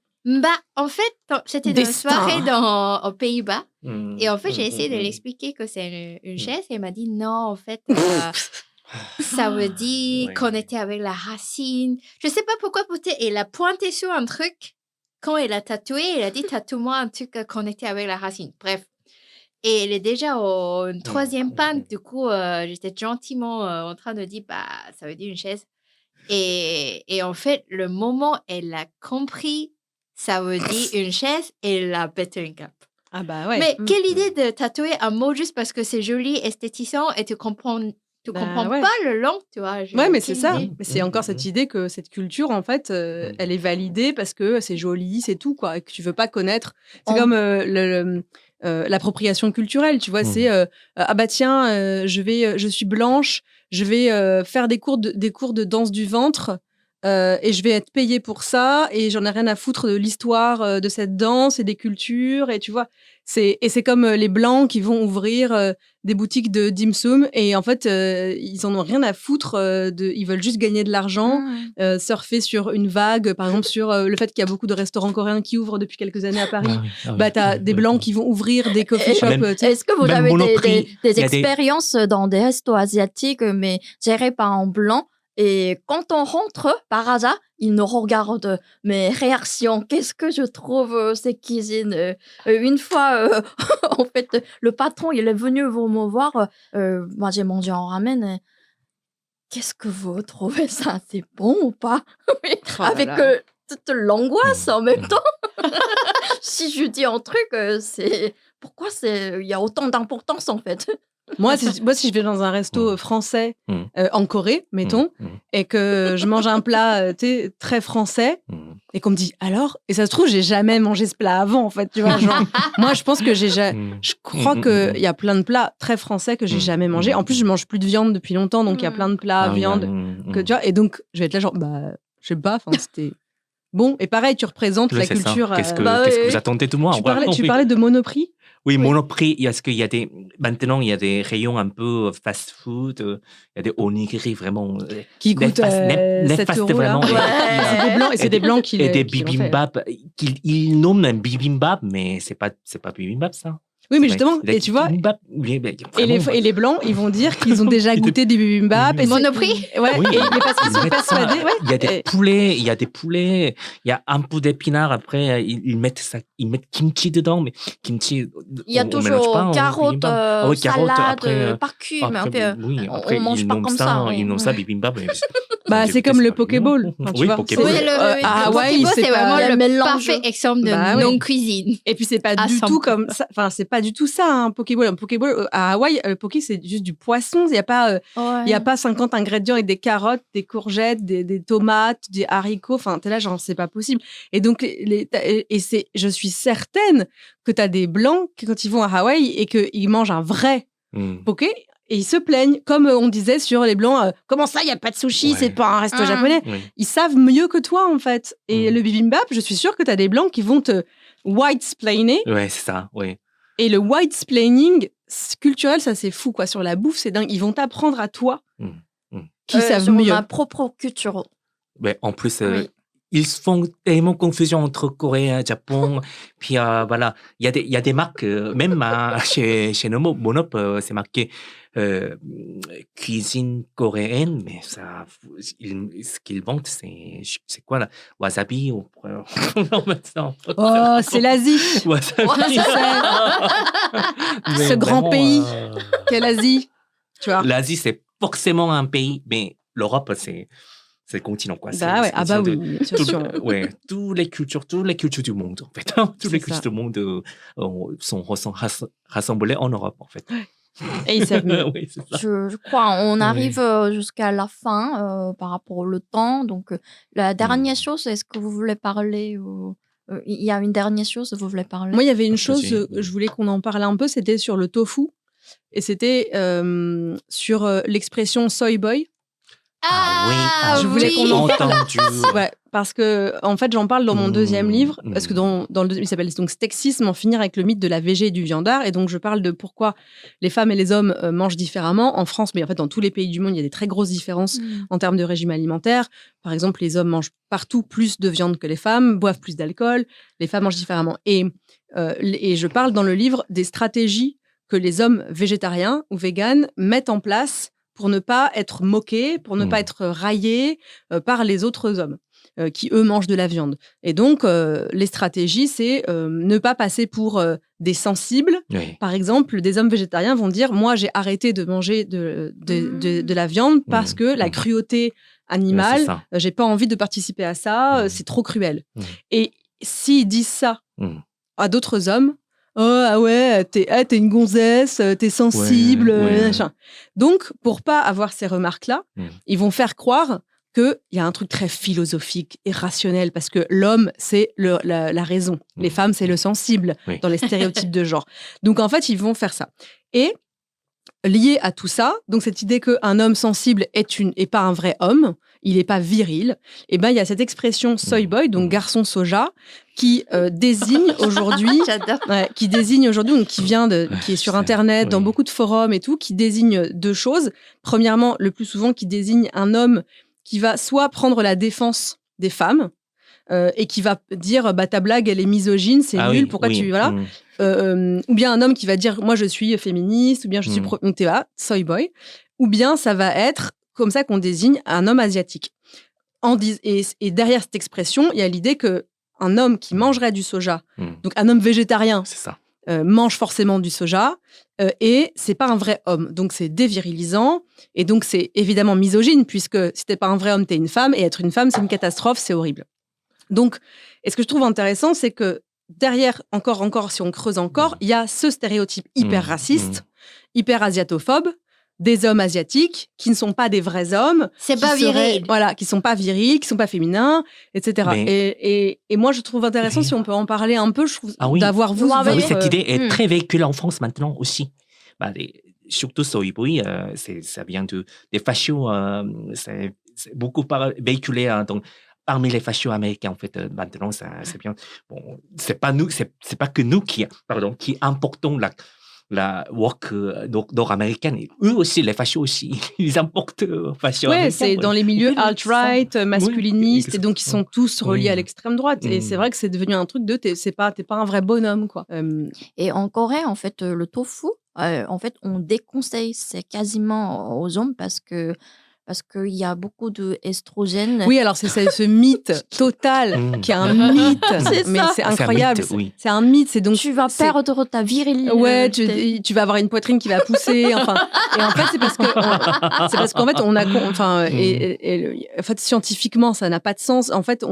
En fait, c'était dans une Destin. soirée aux Pays-Bas. Mm. Et en fait, j'ai essayé de l'expliquer que c'est une chaise. Et elle m'a dit non, en fait, ça veut dire Ouais. qu'on était avec la racine. Je sais pas pourquoi, peut-être. Elle a pointé sur un truc. Quand elle a tatoué, elle a dit tatoue-moi un truc qu'on était avec la racine. Bref. Et elle est déjà au troisième panne. Du coup, j'étais gentiment en train de dire ça veut dire une chaise. Et en fait, le moment elle a compris, ça veut dire une chaise, elle a pété un cap. Ah bah ouais. Mais quelle idée de tatouer un mot juste parce que c'est joli, esthétisant et tu comprends ouais. pas le long, tu vois. Ouais, mais c'est ça. idée. Mais c'est encore cette idée que cette culture, en fait, elle est validée parce que c'est joli, c'est tout, quoi. Et que tu veux pas connaître. C'est comme l'appropriation culturelle, tu vois. C'est ah bah tiens, je suis blanche, je vais faire des cours de danse du ventre. Et je vais être payée pour ça, et j'en ai rien à foutre de l'histoire de cette danse et des cultures, et tu vois, c'est comme les blancs qui vont ouvrir des boutiques de dim sum, et en fait ils en ont rien à foutre ils veulent juste gagner de l'argent, surfer sur une vague, par exemple sur le fait qu'il y a beaucoup de restaurants coréens qui ouvrent depuis quelques années à Paris. T'as des blancs qui vont ouvrir des coffee shops. Même- tu sais. Est-ce que vous Même avez Monoprix, des il y a des- expériences dans des restos asiatiques, mais gérés par un blanc? Et quand on rentre, par hasard, ils nous regardent mes réactions. Qu'est-ce que je trouve ces cuisines? Une fois, en fait, le patron, il est venu me voir. Moi, j'ai mangé en ramen. Qu'est-ce que vous trouvez ça? C'est bon ou pas? Oui, Oh là avec là. toute l'angoisse en même temps. Si je dis un truc, c'est... Pourquoi il y a autant d'importance, en fait? Moi, si je vais dans un resto français en Corée, mettons, Mm. et que je mange un plat très français, et qu'on me dit alors, et ça se trouve, j'ai jamais mangé ce plat avant, en fait, tu vois. Genre, moi, je pense que je crois qu'il y a plein de plats très français que j'ai jamais mangé. En plus, je mange plus de viande depuis longtemps, donc il y a plein de plats viande que tu vois. Et donc, je vais être là, genre, je sais pas, enfin, c'était bon. Et pareil, tu représentes la culture. Qu'est-ce que vous attendez de moi? Tu parlais de Monoprix. Oui, Monoprix, parce qu'il y a maintenant, il y a des rayons un peu fast-food, il y a des onigiri vraiment... Qui coûtent 7 néfastes, € là. vraiment. C'est des blancs, et c'est des blancs qui Et des qui l'ont fait. bibimbap, ils nomment un bibimbap, mais c'est pas bibimbap, ça. Oui, mais justement, et tu vois, et les blancs, ils vont dire qu'ils ont déjà goûté des bibimbap. Et Monoprix. Ouais, Oui, mais parce qu'ils sont persuadés. Ouais. Il y a des poulets, il y a un peu d'épinards, après, ils mettent kimchi dedans, mais kimchi, Il y a on mélange toujours pas en carottes, bibimbap. Oui, carottes, salade, après, parcume. après, on mange ils pas nomment comme ça, ça. ils nomment ça bibimbap. C'est comme le Pokéball. Enfin, tu Oui, vois, Pokéball. Oui, à Hawaï, Pokéball, c'est vraiment pas- le mélange. parfait exemple de Bah oui. non-cuisine. Et puis c'est pas À du 100%. tout comme ça. Enfin, c'est pas du tout ça, un Pokéball. Un Pokéball à Hawaï, le poké c'est juste du poisson. Il y a pas 50 ingrédients avec des carottes, des courgettes, des tomates, des haricots. Enfin, t'es là, genre c'est pas possible. Et donc je suis certaine que t'as des blancs qui, quand ils vont à Hawaï et qu'ils mangent un vrai poké, et ils se plaignent, comme on disait sur les blancs, comment ça, il n'y a pas de sushi, Ouais. c'est pas un resto japonais. Oui. Ils savent mieux que toi, en fait. Et le bibimbap, je suis sûre que tu as des blancs qui vont te white-splainer. Ouais, c'est ça, oui. Et le white-splaining culturel, ça c'est fou, quoi. Sur la bouffe, c'est dingue. Ils vont t'apprendre à toi qui savent sur mieux. ma propre culture. Ouais, en plus, Oui. ils font tellement confusion entre Corée et Japon. Puis voilà, il y a des marques, même chez Monop, c'est marqué cuisine coréenne, mais ça, ce qu'ils vendent, c'est quoi là? Wasabi ou non, maintenant. Oh, c'est l'Asie. Wasabi. Mais Ce grand vraiment, pays. Quelle Asie, tu vois. L'Asie, c'est forcément un pays, mais l'Europe, c'est le continent, quoi. Bah ouais, ah bah oui, bien sûr. Ouais, toutes les cultures du monde, en fait. Toutes les cultures du monde sont rassemblées en Europe, en fait. Et ils savent mieux. Oui, c'est ça. Je crois, on Oui. arrive jusqu'à la fin par rapport au temps. Donc, la dernière chose, est-ce que vous voulez parler il y a une dernière chose que vous voulez parler? Moi, il y avait une chose, Vas-y. je voulais qu'on en parle un peu, c'était sur le tofu. Et c'était sur l'expression soy boy. Ah Je voulais oui, qu'on en parle. entendu. Ouais, parce que en fait, j'en parle dans mon deuxième livre, Mm. parce que dans le deuxième, il s'appelle donc Sexisme, en finir avec le mythe de la végé et du viandard. Et donc, je parle de pourquoi les femmes et les hommes mangent différemment en France, mais en fait, dans tous les pays du monde, il y a des très grosses différences en termes de régime alimentaire. Par exemple, les hommes mangent partout plus de viande que les femmes, boivent plus d'alcool, les femmes mangent différemment. Et je parle dans le livre des stratégies que les hommes végétariens ou véganes mettent en place pour ne pas être moqués, pour ne pas être raillés par les autres hommes qui, eux, mangent de la viande. Et donc, les stratégies, c'est ne pas passer pour des sensibles. Oui. Par exemple, des hommes végétariens vont dire « Moi, j'ai arrêté de manger de la viande parce que la cruauté animale, Ouais, c'est ça. j'ai pas envie de participer à ça, c'est trop cruel. » Et s'ils disent ça à d'autres hommes, oh, ah ouais, t'es une gonzesse, t'es sensible, Ouais. machin. Donc, pour pas avoir ces remarques-là, ils vont faire croire qu'il y a un truc très philosophique et rationnel, parce que l'homme, c'est la raison. Les femmes, c'est le sensible dans les stéréotypes de genre. Donc, en fait, ils vont faire ça. Et lié à tout ça, donc cette idée qu'un homme sensible est pas un vrai homme, il n'est pas viril, et ben il y a cette expression soy boy, donc garçon soja, qui désigne aujourd'hui, donc qui est sur internet, dans beaucoup de forums et tout, qui désigne deux choses. Premièrement, le plus souvent, qui désigne un homme qui va soit prendre la défense des femmes et qui va dire bah ta blague elle est misogyne, c'est nul, pourquoi tu voilà. Ou bien un homme qui va dire moi je suis féministe, ou bien je suis donc t'es là, soy boy, ou bien ça va être comme ça qu'on désigne un homme asiatique. Et derrière cette expression, il y a l'idée que un homme qui mangerait du soja, donc un homme végétarien, c'est ça. Mange forcément du soja et c'est pas un vrai homme, donc c'est dévirilisant et donc c'est évidemment misogyne, puisque si t'es pas un vrai homme, t'es une femme, et être une femme c'est une catastrophe, c'est horrible. Donc, et ce que je trouve intéressant, c'est que derrière, encore, si on creuse encore, il y a ce stéréotype hyper raciste, hyper asiatophobe, des hommes asiatiques qui ne sont pas des vrais hommes. C'est pas viril. Voilà, qui sont pas virils, qui sont pas féminins, etc. Et moi, je trouve intéressant, si on peut en parler un peu, je trouve, d'avoir vous... Oui, cette idée est très véhiculée en France maintenant aussi. Surtout Soy Boy, ça vient des fachos, c'est beaucoup véhiculé donc, parmi les fachos américains, en fait, maintenant, c'est bien. Bon, c'est pas que nous qui importons la woke nord-américaine. Et eux aussi, les fachos aussi, ils importent fashion américain. Ouais, c'est dans les milieux alt-right, masculinistes, et donc ils sont tous reliés à l'extrême droite. Et c'est vrai que c'est devenu un truc de t'es pas un vrai bonhomme, quoi. Et en Corée, en fait, le tofu, en fait, on déconseille c'est quasiment aux hommes parce qu'il y a beaucoup d'estrogènes. Oui, alors c'est ce mythe total qui est un mythe, mais c'est incroyable. C'est un mythe, c'est donc tu vas perdre ta virilité. Ouais, tu vas avoir une poitrine qui va pousser. Enfin, et en fait, c'est parce qu'en fait on a, en fait scientifiquement ça n'a pas de sens. En fait,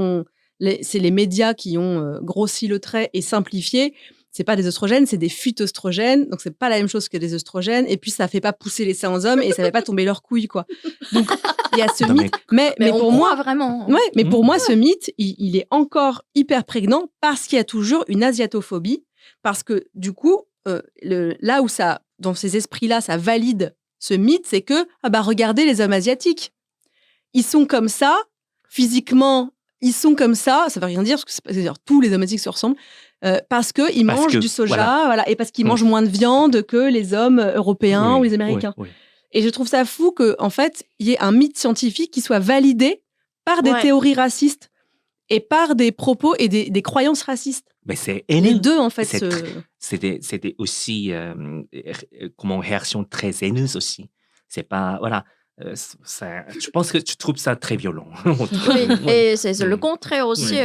c'est les médias qui ont grossi le trait et simplifié. C'est pas des œstrogènes, c'est des phytoestrogènes. Donc, c'est pas la même chose que des œstrogènes. Et puis, ça fait pas pousser les seins aux hommes et ça fait pas tomber leurs couilles, quoi. Donc, il y a ce mythe. Mais pour moi, vraiment. Ouais, mais pour moi, ce mythe, il est encore hyper prégnant parce qu'il y a toujours une asiatophobie. Parce que, du coup, là où ça, dans ces esprits-là, ça valide ce mythe, c'est que, regardez les hommes asiatiques. Ils sont comme ça, physiquement, ils sont comme ça veut rien dire, parce que c'est-à-dire tous les hommes asiatiques se ressemblent, parce qu'ils mangent du soja, voilà, et parce qu'ils mangent moins de viande que les hommes européens ou les Américains. Et je trouve ça fou qu'en fait, il y ait un mythe scientifique qui soit validé par des théories racistes et par des propos et des croyances racistes. Mais c'est Les haineux. deux, en fait, C'était aussi comment réaction très haineuse aussi. C'est pas voilà. Je pense que tu trouves ça très violent. Oui, et c'est le contraire aussi.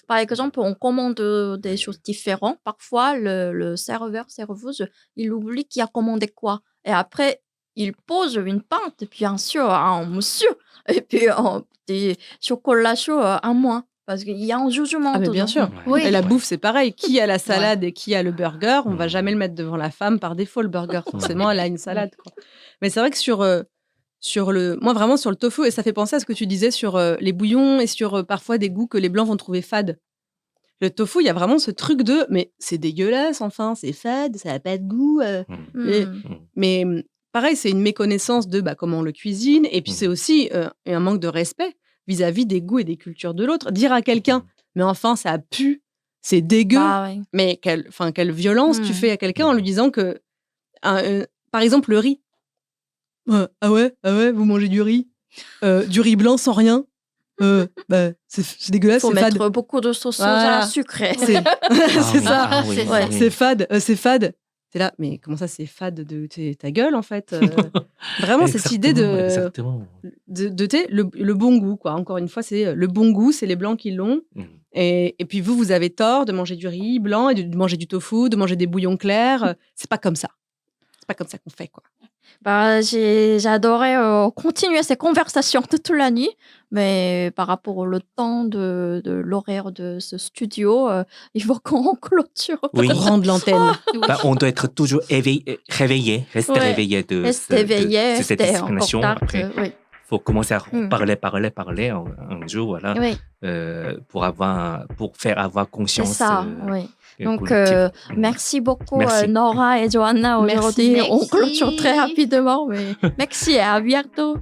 Par exemple, on commande des choses différentes. Parfois, le serveuse, il oublie qui a commandé quoi. Et après, il pose une pinte, bien sûr, à un monsieur, et puis des chocolats chauds à moi. Parce qu'il y a un jugement. Ah, mais bien sûr. Oui. Et la bouffe, c'est pareil. Qui a la salade et qui a le burger, on va jamais le mettre devant la femme par défaut, le burger. Forcément, elle a une salade, quoi. Mais c'est vrai que moi, vraiment, sur le tofu, et ça fait penser à ce que tu disais sur les bouillons et sur parfois des goûts que les Blancs vont trouver fades. Le tofu, il y a vraiment ce truc de « mais c'est dégueulasse, enfin, c'est fade, ça n'a pas de goût. » Mais pareil, c'est une méconnaissance de comment on le cuisine, et puis c'est aussi un manque de respect vis-à-vis des goûts et des cultures de l'autre. Dire à quelqu'un « mais enfin, ça pue, c'est dégueu. Mais quelle violence tu fais à quelqu'un en lui disant que, par exemple, le riz. Ah ouais, vous mangez du riz blanc sans rien. C'est dégueulasse, c'est fade. Faut mettre beaucoup de sauce soja sucrée. C'est ça. C'est fade. C'est fade. C'est là, mais comment ça, c'est fade de ta gueule, en fait. Vraiment, cette idée de le bon goût, quoi. Encore une fois, c'est le bon goût, c'est les Blancs qui l'ont. Et puis vous avez tort de manger du riz blanc et de manger du tofu, de manger des bouillons clairs. C'est pas comme ça. C'est pas comme ça qu'on fait, quoi. J'ai adoré continuer ces conversations toute la nuit, mais par rapport au temps de l'horaire de ce studio, il faut qu'on clôture. Oui. Rendre l'antenne. On doit être toujours réveillé, rester réveillé de cette discrimination. Après, faut commencer à parler un jour, voilà, pour faire avoir conscience. C'est ça, oui. Donc, merci beaucoup, Nora et Joanna. Aujourd'hui, on clôture très rapidement, mais merci et à bientôt.